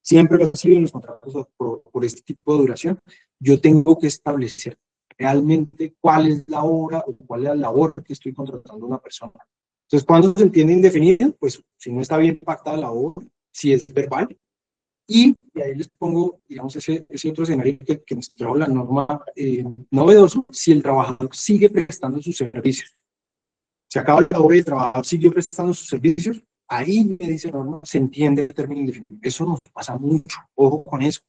Siempre lo ha sido en los contratos por este tipo de duración. Yo tengo que establecer realmente cuál es la obra o cuál es la labor que estoy contratando a una persona. Entonces, cuando se entiende indefinido, pues si no está bien pactada la obra, si es verbal, y ahí les pongo, digamos, ese otro escenario que nos trajo la norma novedoso, si el trabajador sigue prestando sus servicios. Se acaba la obra y el trabajador siguió prestando sus servicios, ahí me dice la norma, se entiende el término indefinido. Eso nos pasa mucho, ojo con eso.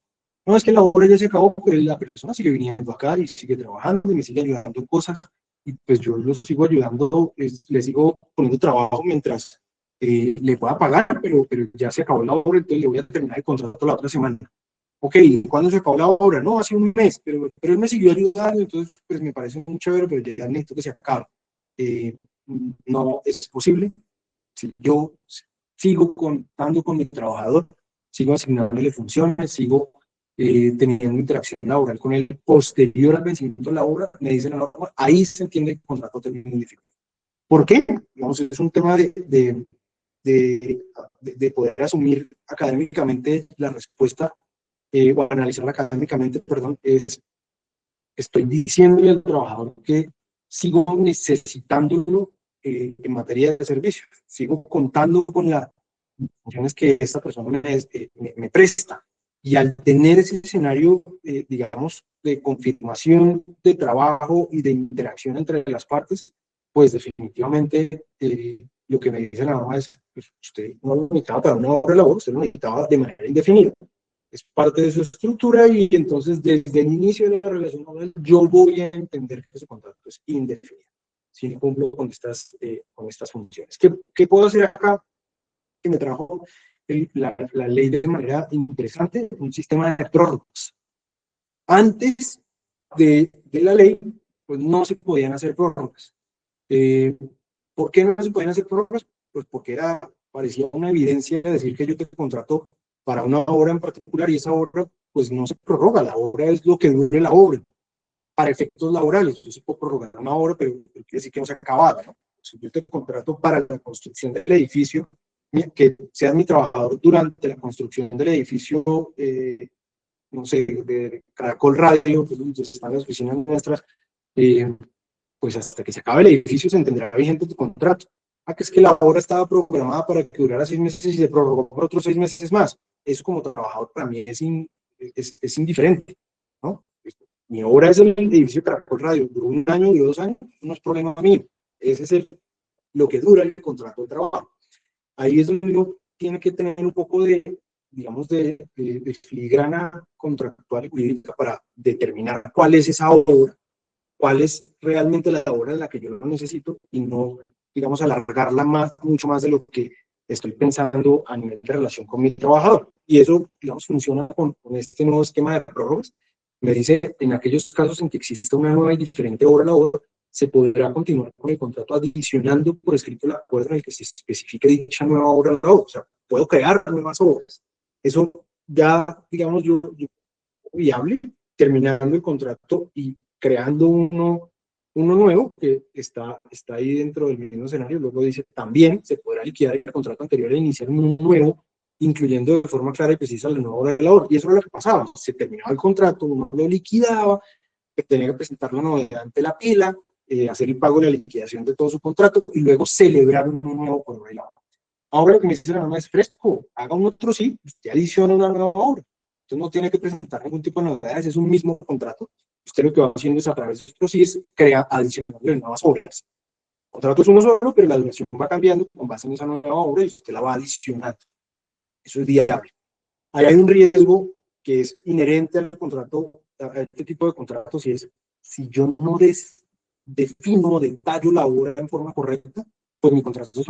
No es que la obra ya se acabó, pero la persona sigue viniendo acá y sigue trabajando y me sigue ayudando en cosas, y pues yo lo sigo ayudando, le sigo poniendo trabajo mientras le pueda pagar, pero ya se acabó la obra, entonces le voy a terminar el contrato la otra semana. Ok, ¿cuándo se acabó la obra? No, hace un mes, pero él me siguió ayudando, entonces pues me parece muy chévere, pero ya necesito que se acabe. No es posible. Si yo sigo contando con mi trabajador, sigo asignándole funciones, sigo teniendo interacción laboral con él posterior al vencimiento de la obra, me dice la norma, ahí se entiende el contrato término indefinido. ¿Por qué? Digamos, es un tema de poder asumir académicamente la respuesta, o analizarla académicamente, perdón, estoy diciéndole al trabajador que sigo necesitándolo en materia de servicios, sigo contando con las funciones que esta persona me presta. Y al tener ese escenario, digamos, de confirmación de trabajo y de interacción entre las partes, pues definitivamente lo que me dice la norma es, pues, usted no lo necesitaba para una obra de labor, usted lo necesitaba de manera indefinida. Es parte de su estructura y entonces desde el inicio de la relación laboral yo voy a entender que ese contrato es indefinido, si cumplo con estas funciones. ¿Qué puedo hacer acá? Que me trajo la ley de manera interesante, un sistema de prórrogas. Antes de la ley, pues no se podían hacer prórrogas. ¿Por qué no se podían hacer prórrogas? Pues porque parecía una evidencia decir que yo te contrato para una obra en particular y esa obra pues no se prorroga, la obra es lo que dure la obra. Para efectos laborales, yo sí puedo prorrogar una obra, pero quiere decir que no se ha acabado, ¿no? Si yo te contrato para la construcción del edificio, que seas mi trabajador durante la construcción del edificio, no sé, de Caracol Radio, pues donde están las oficinas nuestras, pues hasta que se acabe el edificio se entenderá vigente tu contrato. Que es que la obra estaba programada para que durara 6 meses y se prorrogó por otros 6 meses más. Eso como trabajador para mí es indiferente, ¿no? Mi obra es el edificio Caracol Radio, duró 1 año, duró 2 años, no es problema mío. Ese es lo que dura el contrato de trabajo. Ahí es donde uno tiene que tener un poco digamos, de filigrana contractual y jurídica para determinar cuál es esa obra, cuál es realmente la obra en la que yo lo necesito y no, digamos, alargarla mucho más de lo que estoy pensando a nivel de relación con mi trabajador. Y eso, digamos, funciona con este nuevo esquema de prórrogas. Me dice, en aquellos casos en que exista una nueva y diferente obra labor, se podrá continuar con el contrato adicionando por escrito el acuerdo en el que se especifique dicha nueva obra labor. O sea, puedo crear nuevas obras. Eso ya, digamos, yo viable, terminando el contrato y creando uno nuevo que está ahí dentro del mismo escenario. Luego dice, también se podrá liquidar el contrato anterior e iniciar un nuevo, incluyendo de forma clara y precisa la nueva hora de labor. Y eso era lo que pasaba, se terminaba el contrato, uno lo liquidaba, tenía que presentar la novedad ante la pila, hacer el pago de la liquidación de todo su contrato y luego celebrar un nuevo por obra y labor. Ahora lo que me dice la norma es fresco, haga un otro sí, usted adiciona una nueva obra. Usted no tiene que presentar ningún tipo de novedades, es un mismo contrato. Usted lo que va haciendo es a través de otro sí es crea adicionando nuevas obras. El contrato es uno solo, pero la duración va cambiando con base en esa nueva obra y usted la va adicionando. Eso es viable. Ahí hay un riesgo que es inherente al contrato, a este tipo de contratos, y es si yo no defino, detallo la obra en forma correcta, pues mi contrato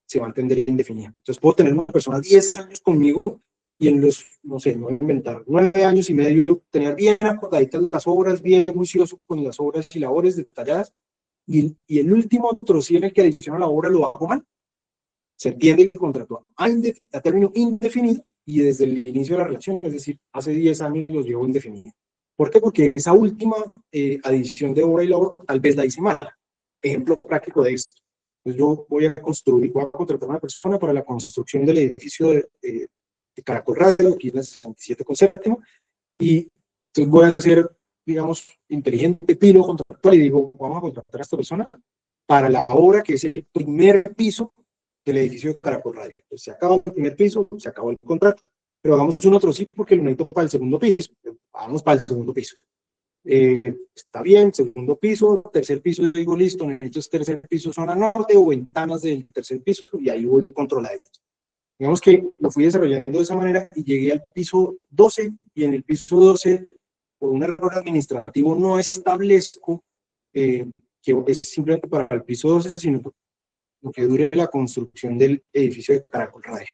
se va a entender indefinido. Entonces puedo tener una persona 10 años conmigo y en los, no sé, no voy a inventar, 9 años y medio, tener bien acordaditas las obras, bien juicioso con las obras y labores detalladas, y el último trocito en el que adiciona la obra lo hago mal. Se entiende el contrato a término indefinido y desde el inicio de la relación, es decir, hace 10 años los llevo indefinido. ¿Por qué? Porque esa última adición de obra y labor tal vez la hice mal. Ejemplo práctico de esto. Pues yo voy a contratar a una persona para la construcción del edificio de Caracol Radio, aquí en la 67 con séptimo, y entonces voy a ser, digamos, inteligente, pilo contractual y digo, vamos a contratar a esta persona para la obra que es el primer piso del edificio de Caracol Radio. Pues se acaba el primer piso, se acabó el contrato, pero hagamos un otro sí porque lo necesito para el segundo piso. Vamos para el segundo piso. Está bien, segundo piso, tercer piso, digo listo, necesito este tercer piso zona norte o ventanas del tercer piso y ahí voy controlando. Digamos que lo fui desarrollando de esa manera y llegué al piso 12 y en el piso 12, por un error administrativo, no establezco que es simplemente para el piso 12, sino lo que dure la construcción del edificio de Caracol Radio.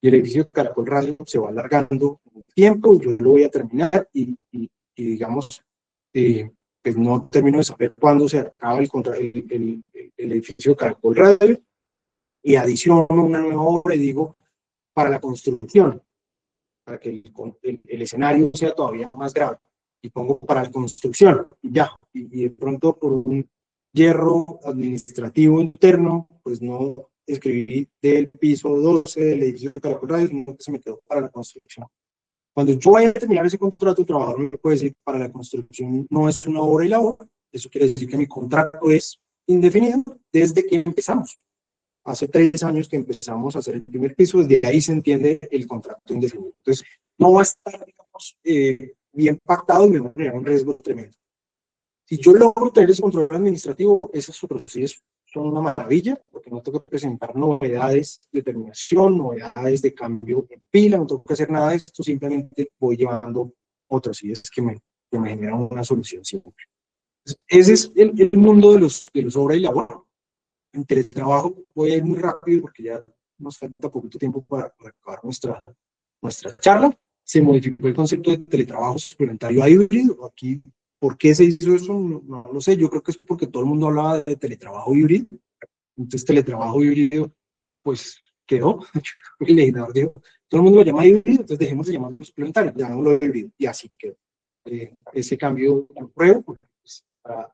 Y el edificio de Caracol Radio se va alargando en el tiempo, yo lo voy a terminar y digamos, pues no termino de saber cuándo se acaba el edificio de Caracol Radio y adiciono una nueva obra y digo, para la construcción, para que el escenario sea todavía más grave. Y pongo para la construcción, y ya. Y de pronto, por un hierro administrativo interno, pues no escribí del piso 12 del edificio de Caracol Radio, sino que se me quedó para la construcción. Cuando yo vaya a terminar ese contrato, el trabajador me puede decir, para la construcción no es una obra y labor. Eso quiere decir que mi contrato es indefinido desde que empezamos. Hace 3 años que empezamos a hacer el primer piso, desde ahí se entiende el contrato indefinido. Entonces, no va a estar, digamos, bien pactado y me va a generar un riesgo tremendo. Si yo logro tener ese control administrativo, esos procesos son una maravilla, porque no tengo que presentar novedades de terminación, novedades de cambio de pila, no tengo que hacer nada de esto, simplemente voy llevando otros ideas que me generan una solución siempre. Entonces, ese es el mundo de los obra y labor. En teletrabajo voy a ir muy rápido porque ya nos falta poquito tiempo para acabar nuestra charla. Se modificó el concepto de teletrabajo suplementario a híbrido. Aquí, ¿por qué se hizo eso? No lo sé. Yo creo que es porque todo el mundo hablaba de teletrabajo híbrido. Entonces, teletrabajo híbrido, pues quedó. El legislador dijo, todo el mundo lo llama híbrido, entonces dejemos de llamarlo suplementario, llamémoslo híbrido. Y así quedó. Ese cambio lo pruebo, porque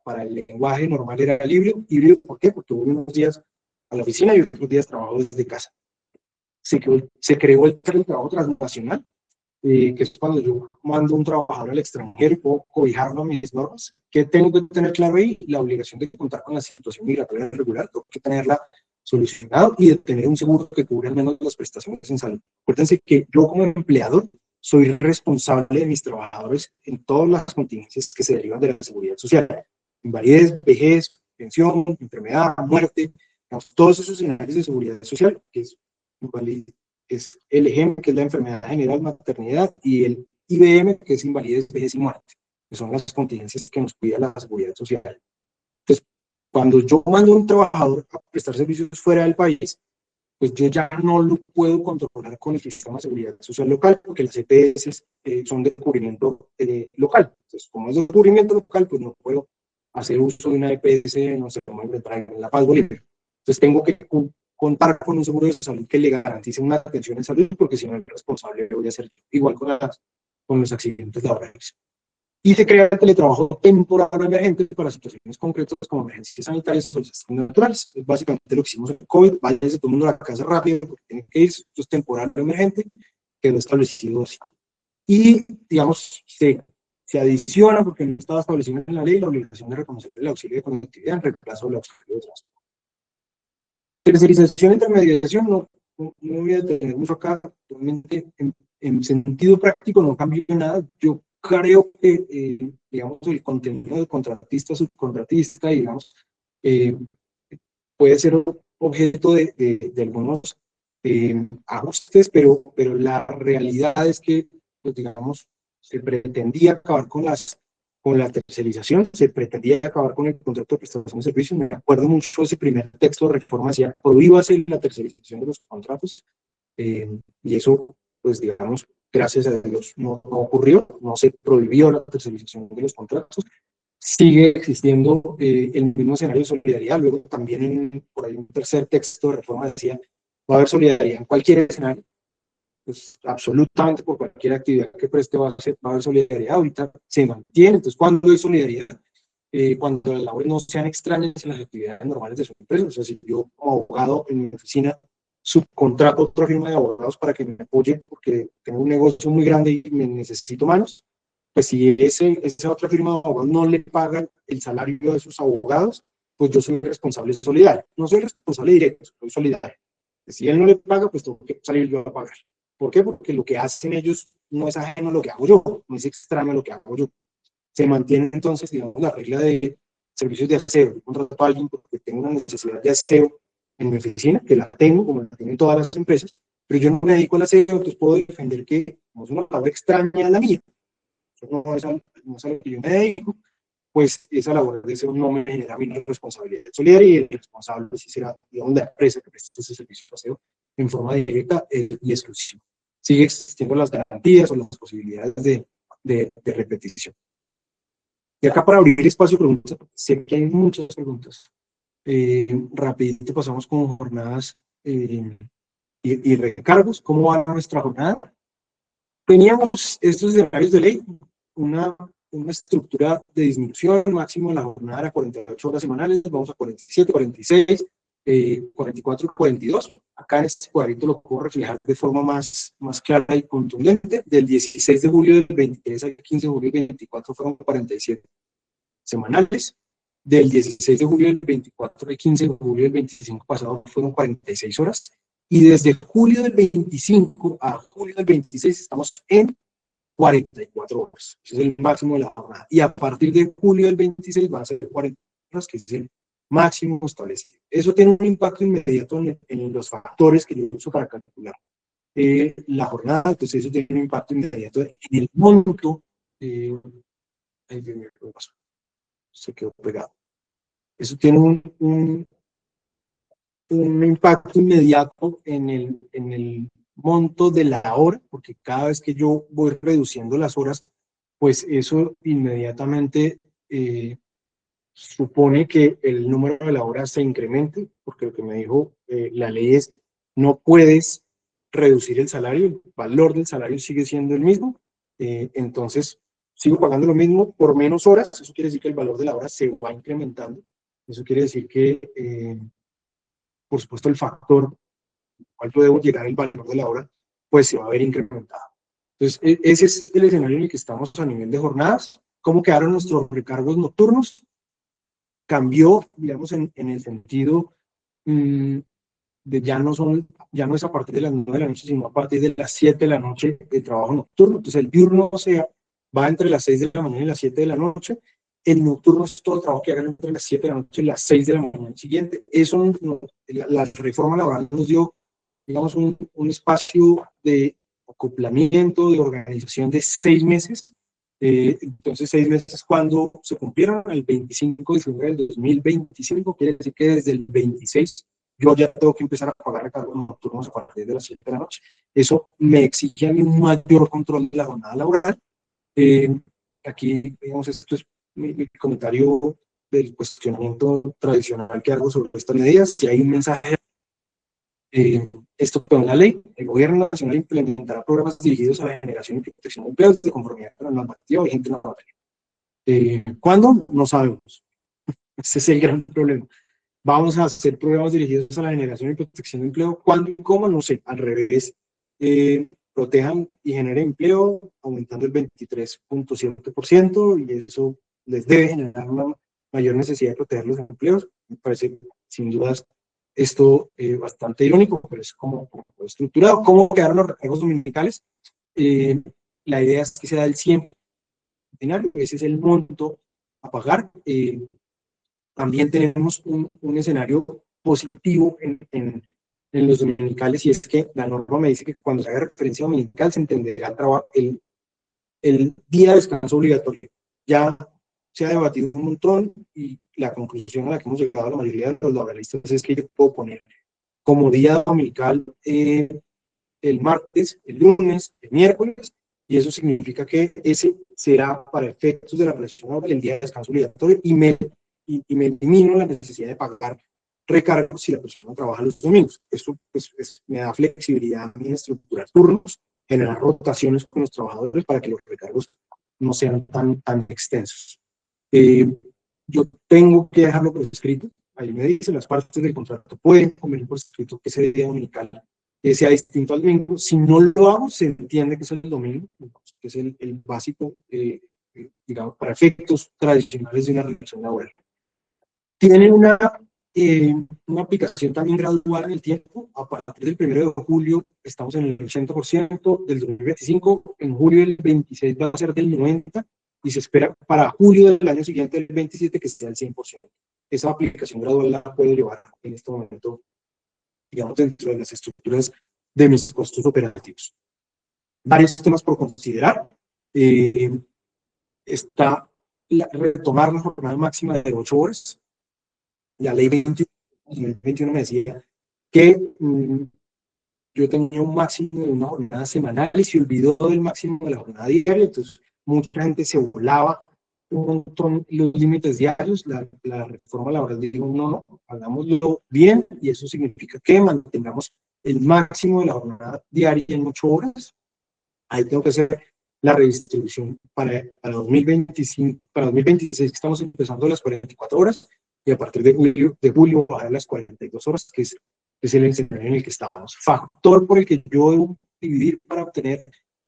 para el lenguaje normal era el híbrido. ¿Por qué? Porque hubo unos días a la oficina y otros días trabajo desde casa. Se creó el trabajo transnacional, que es cuando yo mando un trabajador al extranjero y puedo cobijarlo a mis normas. ¿Qué tengo que tener claro ahí? La obligación de contar con la situación migratoria regular, tengo que tenerla solucionada y de tener un seguro que cubra al menos las prestaciones en salud. Acuérdense que yo como empleador soy responsable de mis trabajadores en todas las contingencias que se derivan de la seguridad social. Invalidez, vejez, pensión, enfermedad, muerte, todos esos escenarios de seguridad social, que es el EGEM, que es la enfermedad general, maternidad, y el IBM, que es invalidez, vejez y muerte, que son las contingencias que nos cuida la seguridad social. Entonces, cuando yo mando a un trabajador a prestar servicios fuera del país, pues yo ya no lo puedo controlar con el sistema de seguridad social local, porque las EPS son de cubrimiento local. Entonces, como es de cubrimiento local, pues no puedo hacer uso de una EPS, no sé, como en La Paz, Bolivia. Entonces tengo que contar con un seguro de salud que le garantice una atención en salud, porque si no el responsable voy a ser igual con los accidentes laborales. Y se crea el teletrabajo temporal o emergente para situaciones concretas como emergencias sanitarias o desastres naturales. Es básicamente lo que hicimos en COVID, váyanse todo el mundo a la casa rápido porque tienen que ir, esto es temporal o emergente, quedó establecido así. Y, digamos, se Se adiciona, porque no estaba establecido en la ley, la obligación de reconocer el auxilio de conectividad en reemplazo del auxilio de transporte. Tercerización e intermediación, no voy a detener mucho acá, realmente en sentido práctico no cambió nada. Yo creo que, digamos, el contenido de contratista, subcontratista, digamos, puede ser objeto de algunos ajustes, pero la realidad es que, pues, digamos, se pretendía acabar con la tercerización, se pretendía acabar con el contrato de prestación de servicios. Me acuerdo mucho de ese primer texto de reforma, decía, prohíbase la tercerización de los contratos, y eso, pues, digamos, gracias a Dios no ocurrió, no se prohibió la tercerización de los contratos. Sigue existiendo el mismo escenario de solidaridad. Luego también por ahí un tercer texto de reforma decía, va a haber solidaridad en cualquier escenario, pues absolutamente por cualquier actividad que preste va a haber solidaridad. Ahorita se mantiene. Entonces, ¿cuándo hay solidaridad? Cuando las labores no sean extrañas en las actividades normales de su empresa. O sea, si yo como abogado en mi oficina subcontrato a otra firma de abogados para que me apoye porque tengo un negocio muy grande y me necesito manos, pues si esa otra firma de abogados no le paga el salario de sus abogados, pues yo soy responsable solidario. No soy responsable directo, soy solidario. Si él no le paga, pues tengo que salir yo a pagar. ¿Por qué? Porque lo que hacen ellos no es ajeno a lo que hago yo, no es extraño a lo que hago yo. Se mantiene entonces, digamos, la regla de servicios de aseo. Yo contrato a alguien porque tengo una necesidad de aseo en mi oficina, que la tengo, como la tienen todas las empresas, pero yo no me dedico al aseo, entonces puedo defender que como es una labor extraña a la mía, no es a lo que yo me dedico, pues esa labor de aseo no me genera mi responsabilidad solidaria, y el responsable sí será, digamos, la empresa que presta ese servicio de aseo en forma directa y exclusiva. Sigue existiendo las garantías o las posibilidades de repetición. Y acá, para abrir espacio a preguntas, sé que hay muchas preguntas. Rapidito pasamos con jornadas y recargos. ¿Cómo va nuestra jornada? Teníamos estos escenarios de ley, una estructura de disminución. Máximo en la jornada era 48 horas semanales, vamos a 47, 46, 44 y 42. Acá en este cuadrito lo puedo reflejar de forma más clara y contundente. Del 16 de julio del 23 al 15 de julio del 24 fueron 47 semanales. Del 16 de julio del 24 al 15 de julio del 25 pasado fueron 46 horas. Y desde julio del 25 a julio del 26 estamos en 44 horas. Ese es el máximo de la jornada. Y a partir de julio del 26 van a ser 40 horas, que es el máximo establecido. Eso tiene un impacto inmediato en los factores que yo uso para calcular la jornada. Entonces eso tiene un impacto inmediato en el monto. Ay, Dios mío, ¿qué pasó? Se quedó pegado. Eso tiene un impacto inmediato en el monto de la hora, porque cada vez que yo voy reduciendo las horas, pues eso inmediatamente supone que el número de la hora se incremente, porque lo que me dijo la ley es, no puedes reducir el salario, el valor del salario sigue siendo el mismo, entonces sigo pagando lo mismo por menos horas. Eso quiere decir que el valor de la hora se va incrementando. Eso quiere decir que, por supuesto, el factor al cual yo debo llegar el valor de la hora, pues se va a ver incrementado. Entonces, ese es el escenario en el que estamos a nivel de jornadas. ¿Cómo quedaron nuestros recargos nocturnos? Cambió, digamos, en el sentido de ya no es a partir de las 9 de la noche, sino a partir de las 7 de la noche de trabajo nocturno. Entonces, el diurno, o sea, va entre las 6 de la mañana y las 7 de la noche. El nocturno es todo el trabajo que hagan entre las 7 de la noche y las 6 de la mañana siguiente. Eso, la reforma laboral nos dio, digamos, un espacio de acoplamiento, de organización de 6 meses. Entonces, 6 meses cuando se cumplieron el 25 de diciembre del 2025, quiere decir que desde el 26 yo ya tengo que empezar a pagar recargos nocturnos a partir de las 7 de la noche. Eso me exige a mí un mayor control de la jornada laboral. Aquí, digamos, esto es mi comentario del cuestionamiento tradicional que hago sobre estas medidas. Si hay un mensaje, esto quedó en la ley. El gobierno nacional implementará programas dirigidos a la generación y protección de empleos de conformidad con la normativa vigente en la materia. ¿Cuándo? No sabemos. Ese es el gran problema. Vamos a hacer programas dirigidos a la generación y protección de empleo. ¿Cuándo y cómo? No sé. Al revés. protejan y generen empleo, aumentando el 23.7%, y eso les debe generar una mayor necesidad de proteger los empleos. Me parece, sin dudas, esto bastante irónico, pero es como estructurado. ¿Cómo quedaron los recargos dominicales? La idea es que sea del 100%, ese es el monto a pagar. También tenemos un escenario positivo en los dominicales, y es que la norma me dice que cuando se haga referencia a dominical se entenderá el día de descanso obligatorio. Ya se ha debatido un montón, y la conclusión a la que hemos llegado a la mayoría de los laboralistas es que yo puedo poner como día dominical el martes, el lunes, el miércoles, y eso significa que ese será para efectos de la relación laboral el día de descanso obligatorio, y me elimino la necesidad de pagar recargos si la persona trabaja los domingos. Esto pues, me da flexibilidad en estructurar turnos, generar rotaciones con los trabajadores para que los recargos no sean tan extensos. Yo tengo que dejarlo por escrito. Ahí me dice, las partes del contrato pueden convenir por escrito que ese día dominical sea distinto al domingo. Si no lo hago, se entiende que es el domingo, que es el básico, digamos, para efectos tradicionales de una relación laboral. Tiene una aplicación también gradual en el tiempo. A partir del 1 de julio estamos en el 80% del 2025, en julio del 26 va a ser del 90%, y se espera para julio del año siguiente, del 27, que sea el 100%. Esa aplicación gradual la puedo llevar en este momento, digamos, dentro de las estructuras de mis costos operativos. Varios temas por considerar. Está retomar la jornada máxima de 8 horas. La ley 2021 me decía que yo tenía un máximo de una jornada semanal y se olvidó del máximo de la jornada diaria. Entonces mucha gente se volaba un montón los límites diarios. La reforma laboral dijo no, hagámoslo bien, y eso significa que mantengamos el máximo de la jornada diaria en 8 horas. Ahí tengo que hacer la redistribución para 2025, para 2026, que estamos empezando las 44 horas, y a partir de julio bajar a las 42 horas, que es el escenario en el que estamos. Factor por el que yo debo dividir para obtener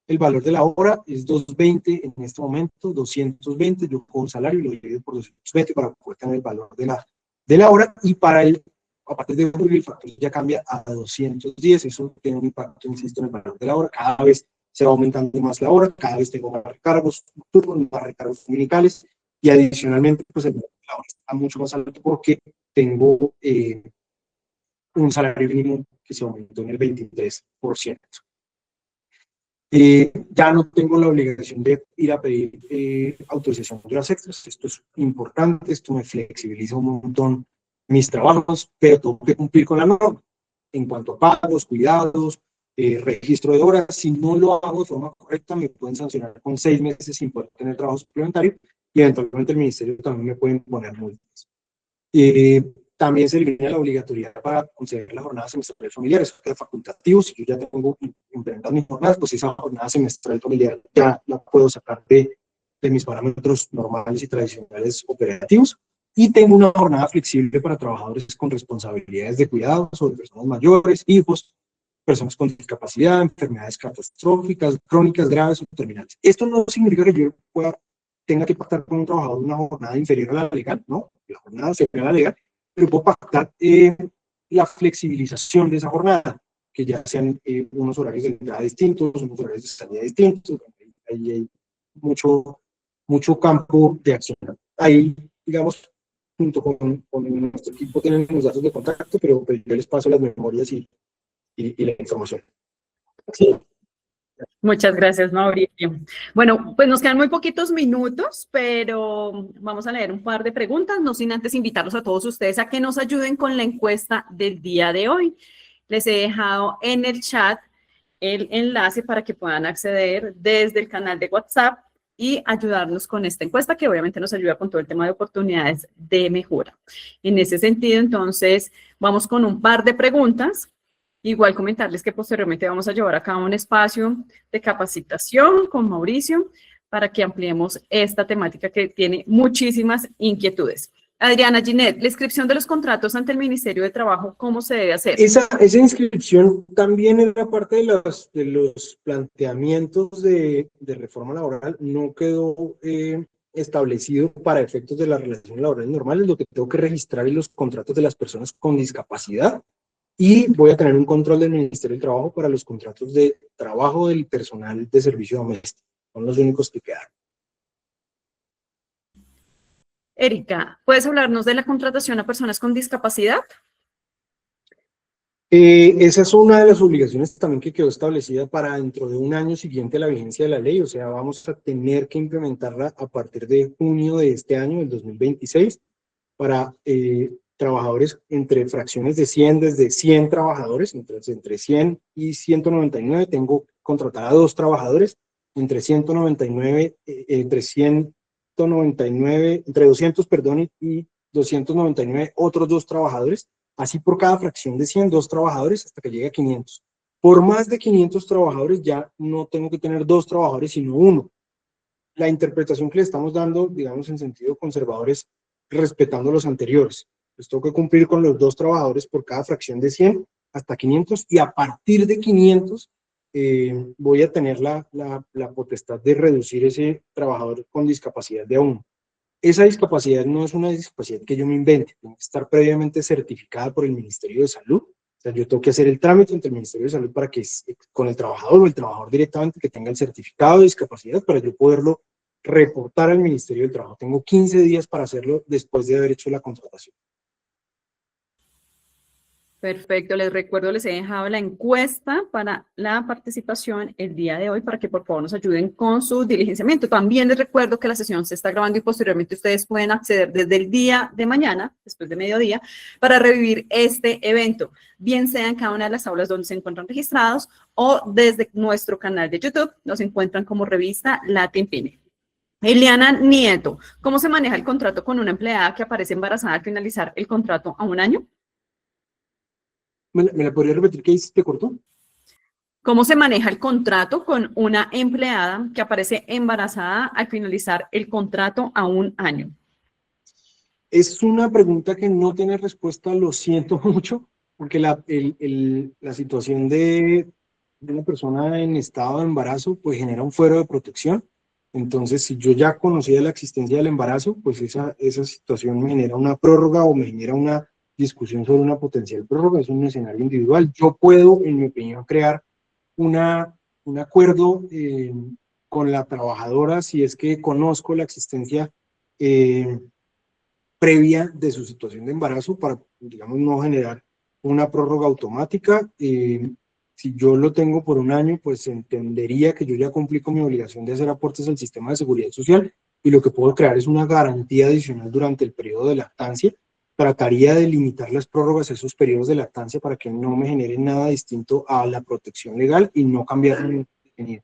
el valor de la hora es 220 en este momento, 220, yo con salario lo divido por 220 para poder tener el valor de la hora, y a partir de julio el factor ya cambia a 210, eso tiene un impacto, insisto, en el valor de la hora. Cada vez se va aumentando más la hora, cada vez tengo más recargos nocturnos, más recargos dominicales, y adicionalmente pues el valor de la hora está mucho más alto porque tengo un salario mínimo que se aumentó en el 23%. Ya no tengo la obligación de ir a pedir autorización de horas extras. Esto es importante, esto me flexibiliza un montón mis trabajos, pero tengo que cumplir con la norma en cuanto a pagos, cuidados, registro de horas. Si no lo hago de forma correcta, me pueden sancionar con 6 meses sin poder tener trabajo suplementario, y eventualmente el ministerio también me puede poner multas. También se elimina la obligatoriedad para conceder la jornada semestral familiar, eso queda facultativo. Si yo ya tengo implementadas mis jornadas, pues esa jornada semestral familiar ya la puedo sacar de mis parámetros normales y tradicionales operativos. Y tengo una jornada flexible para trabajadores con responsabilidades de cuidado sobre personas mayores, hijos, personas con discapacidad, enfermedades catastróficas, crónicas, graves o terminales. Esto no significa que yo tenga que pactar con un trabajador una jornada inferior a la legal, no, la jornada superior a la legal, pero puedo pactar la flexibilización de esa jornada, que ya sean unos horarios de entrada distintos, unos horarios de salida distintos. Ahí hay mucho campo de acción. Ahí, digamos, junto con nuestro equipo tienen los datos de contacto, pero yo les paso las memorias y la información. Sí. Muchas gracias, Mauricio. Bueno, pues nos quedan muy poquitos minutos, pero vamos a leer un par de preguntas, no sin antes invitarlos a todos ustedes a que nos ayuden con la encuesta del día de hoy. Les he dejado en el chat el enlace para que puedan acceder desde el canal de WhatsApp y ayudarnos con esta encuesta, que obviamente nos ayuda con todo el tema de oportunidades de mejora. En ese sentido, entonces, vamos con un par de preguntas. Igual comentarles que posteriormente vamos a llevar a cabo un espacio de capacitación con Mauricio para que ampliemos esta temática que tiene muchísimas inquietudes. Adriana Ginette, la inscripción de los contratos ante el Ministerio de Trabajo, ¿cómo se debe hacer? Esa inscripción también era parte de los planteamientos de reforma laboral, no quedó establecido para efectos de las relaciones laborales normales. Lo que tengo que registrar es los contratos de las personas con discapacidad y voy a tener un control del Ministerio del Trabajo para los contratos de trabajo del personal de servicio doméstico. Son los únicos que quedaron. Erika, ¿puedes hablarnos de la contratación a personas con discapacidad? Esa es una de las obligaciones también que quedó establecida para dentro de un año siguiente a la vigencia de la ley, o sea, vamos a tener que implementarla a partir de junio de este año, del 2026, para trabajadores entre fracciones de 100, desde 100 trabajadores, entre 100 y 199, tengo contratada a 2 trabajadores, entre 199, entre 199, entre 200, perdón, y 299 otros 2 trabajadores, así por cada fracción de 100, 2 trabajadores hasta que llegue a 500. Por más de 500 trabajadores ya no tengo que tener 2 trabajadores, sino 1. La interpretación que le estamos dando, digamos, en sentido conservador es respetando los anteriores. Pues tengo que cumplir con los 2 trabajadores por cada fracción de 100 hasta 500 y a partir de 500 voy a tener la potestad de reducir ese trabajador con discapacidad de a 1. Esa discapacidad no es una discapacidad que yo me invente, tiene que estar previamente certificada por el Ministerio de Salud. O sea, yo tengo que hacer el trámite ante el Ministerio de Salud para que con el trabajador o el trabajador directamente que tenga el certificado de discapacidad para yo poderlo reportar al Ministerio del Trabajo. Tengo 15 días para hacerlo después de haber hecho la contratación. Perfecto, les recuerdo, les he dejado la encuesta para la participación el día de hoy para que por favor nos ayuden con su diligenciamiento. También les recuerdo que la sesión se está grabando y posteriormente ustedes pueden acceder desde el día de mañana, después de mediodía, para revivir este evento, bien sea en cada una de las aulas donde se encuentran registrados o desde nuestro canal de YouTube, nos encuentran como revista Latin-Pyme. Eliana Nieto, ¿cómo se maneja el contrato con una empleada que aparece embarazada al finalizar el contrato a un año? ¿Me la podría repetir? ¿Qué dices? ¿Te cortó? ¿Cómo se maneja el contrato con una empleada que aparece embarazada al finalizar el contrato a un año? Es una pregunta que no tiene respuesta, lo siento mucho, porque la situación de una persona en estado de embarazo pues genera un fuero de protección. Entonces, si yo ya conocía la existencia del embarazo, pues esa situación me genera una prórroga o me genera una discusión sobre una potencial prórroga. Es un escenario individual. Yo puedo, en mi opinión, crear un acuerdo con la trabajadora si es que conozco la existencia previa de su situación de embarazo para, digamos, no generar una prórroga automática. Si yo lo tengo por un año, pues entendería que yo ya cumplí con mi obligación de hacer aportes al sistema de seguridad social y lo que puedo crear es una garantía adicional durante el periodo de lactancia. Trataría de limitar las prórrogas a esos periodos de lactancia para que no me generen nada distinto a la protección legal y no cambiar el contenido.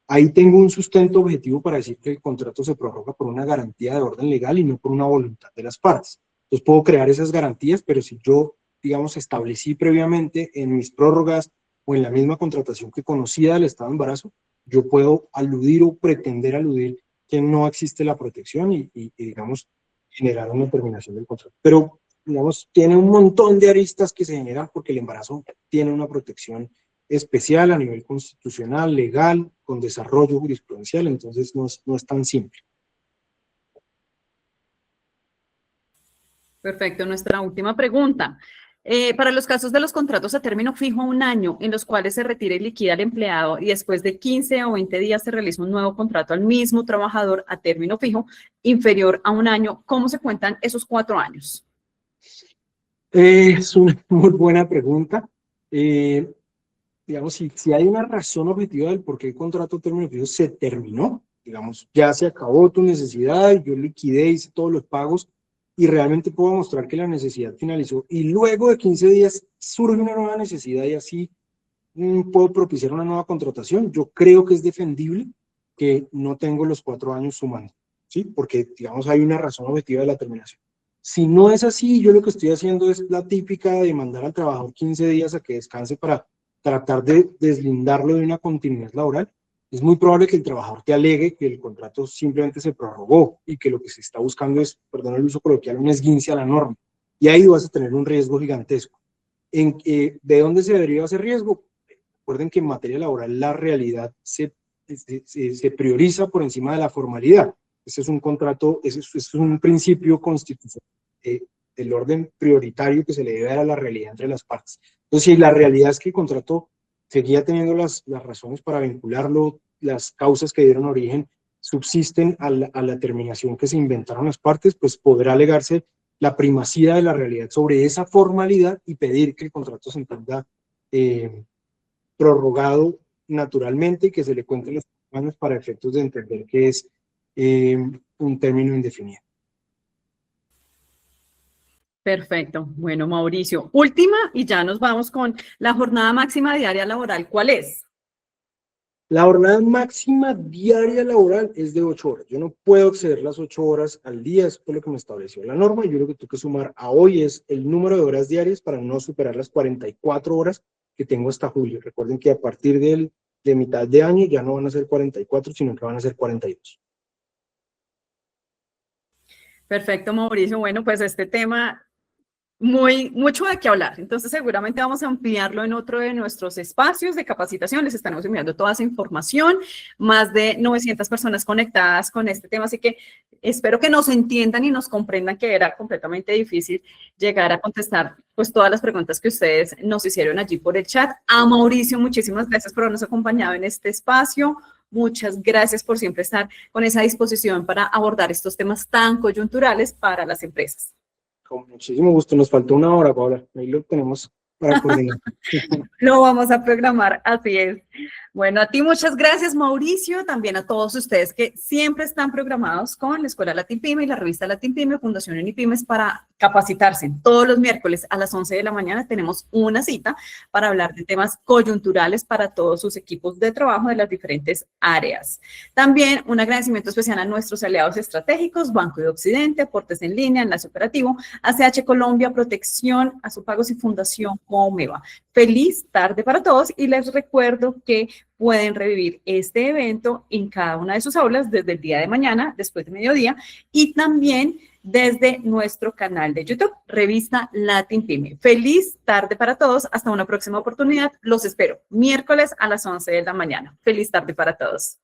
Ahí tengo un sustento objetivo para decir que el contrato se prorroga por una garantía de orden legal y no por una voluntad de las partes. Entonces puedo crear esas garantías, pero si yo, digamos, establecí previamente en mis prórrogas o en la misma contratación que conocía del estado de embarazo, yo puedo aludir o pretender aludir que no existe la protección y digamos, generar una terminación del contrato. Pero, digamos, tiene un montón de aristas que se generan porque el embarazo tiene una protección especial a nivel constitucional, legal, con desarrollo jurisprudencial, entonces no es tan simple. Perfecto, nuestra última pregunta. Para los casos de los contratos a término fijo a un año, en los cuales se retira y liquida al empleado y después de 15 o 20 días se realiza un nuevo contrato al mismo trabajador a término fijo inferior a un año, ¿cómo se cuentan esos 4 años? Es una muy buena pregunta. Digamos, si hay una razón objetiva del por qué el contrato a término fijo se terminó, digamos, ya se acabó tu necesidad, yo liquidé, hice todos los pagos y realmente puedo mostrar que la necesidad finalizó y luego de 15 días surge una nueva necesidad y así puedo propiciar una nueva contratación. Yo creo que es defendible que no tengo los 4 años sumando, ¿sí? Porque, digamos, hay una razón objetiva de la terminación. Si no es así, yo lo que estoy haciendo es la típica de mandar al trabajador 15 días a que descanse para tratar de deslindarlo de una continuidad laboral. es muy probable que el trabajador te alegue que el contrato simplemente se prorrogó y que lo que se está buscando es, perdón el uso coloquial, un esguince a la norma. Y ahí vas a tener un riesgo gigantesco. ¿De dónde se deriva ese riesgo? Recuerden que en materia laboral la realidad se prioriza por encima de la formalidad. Ese es un contrato, ese es un principio constitucional del orden prioritario que se le debe dar a la realidad entre las partes. Entonces, si la realidad es que el contrato seguía teniendo las razones para vincularlo, las causas que dieron origen subsisten a la terminación que se inventaron las partes, pues podrá alegarse la primacía de la realidad sobre esa formalidad y pedir que el contrato se entienda prorrogado naturalmente y que se le cuenten los años para efectos de entender que es un término indefinido. Perfecto. Bueno, Mauricio, última y ya nos vamos con la jornada máxima diaria laboral. ¿Cuál es? La jornada máxima diaria laboral es de 8 horas. Yo no puedo exceder las 8 horas al día, eso fue lo que me estableció la norma. Yo lo que tengo que sumar a hoy es el número de horas diarias para no superar las 44 horas que tengo hasta julio. Recuerden que a partir de mitad de año ya no van a ser 44, sino que van a ser 42. Perfecto, Mauricio. Bueno, pues este tema, mucho de qué hablar. Entonces, seguramente vamos a ampliarlo en otro de nuestros espacios de capacitación. Les estaremos enviando toda esa información. Más de 900 personas conectadas con este tema, así que espero que nos entiendan y nos comprendan que era completamente difícil llegar a contestar pues todas las preguntas que ustedes nos hicieron allí por el chat. A Mauricio, muchísimas gracias por habernos acompañado en este espacio. Muchas gracias por siempre estar con esa disposición para abordar estos temas tan coyunturales para las empresas. Con muchísimo gusto. Nos faltó una hora, Paola. Ahí lo tenemos para coordinar. Lo vamos a programar, así es. Bueno, a ti muchas gracias, Mauricio, también a todos ustedes que siempre están programados con la Escuela LatinPyme y la revista LatinPyme, Fundación Unipymes, para capacitarse. Todos los miércoles a las 11 de la mañana tenemos una cita para hablar de temas coyunturales para todos sus equipos de trabajo de las diferentes áreas. También un agradecimiento especial a nuestros aliados estratégicos, Banco de Occidente, Aportes en Línea, Enlace Operativo, ACH Colombia, Protección, Azupagos y Fundación Comeva. Feliz tarde para todos y les recuerdo que pueden revivir este evento en cada una de sus aulas desde el día de mañana, después de mediodía, y también desde nuestro canal de YouTube, Revista LatinPyme. Feliz tarde para todos. Hasta una próxima oportunidad. Los espero miércoles a las 11 de la mañana. Feliz tarde para todos.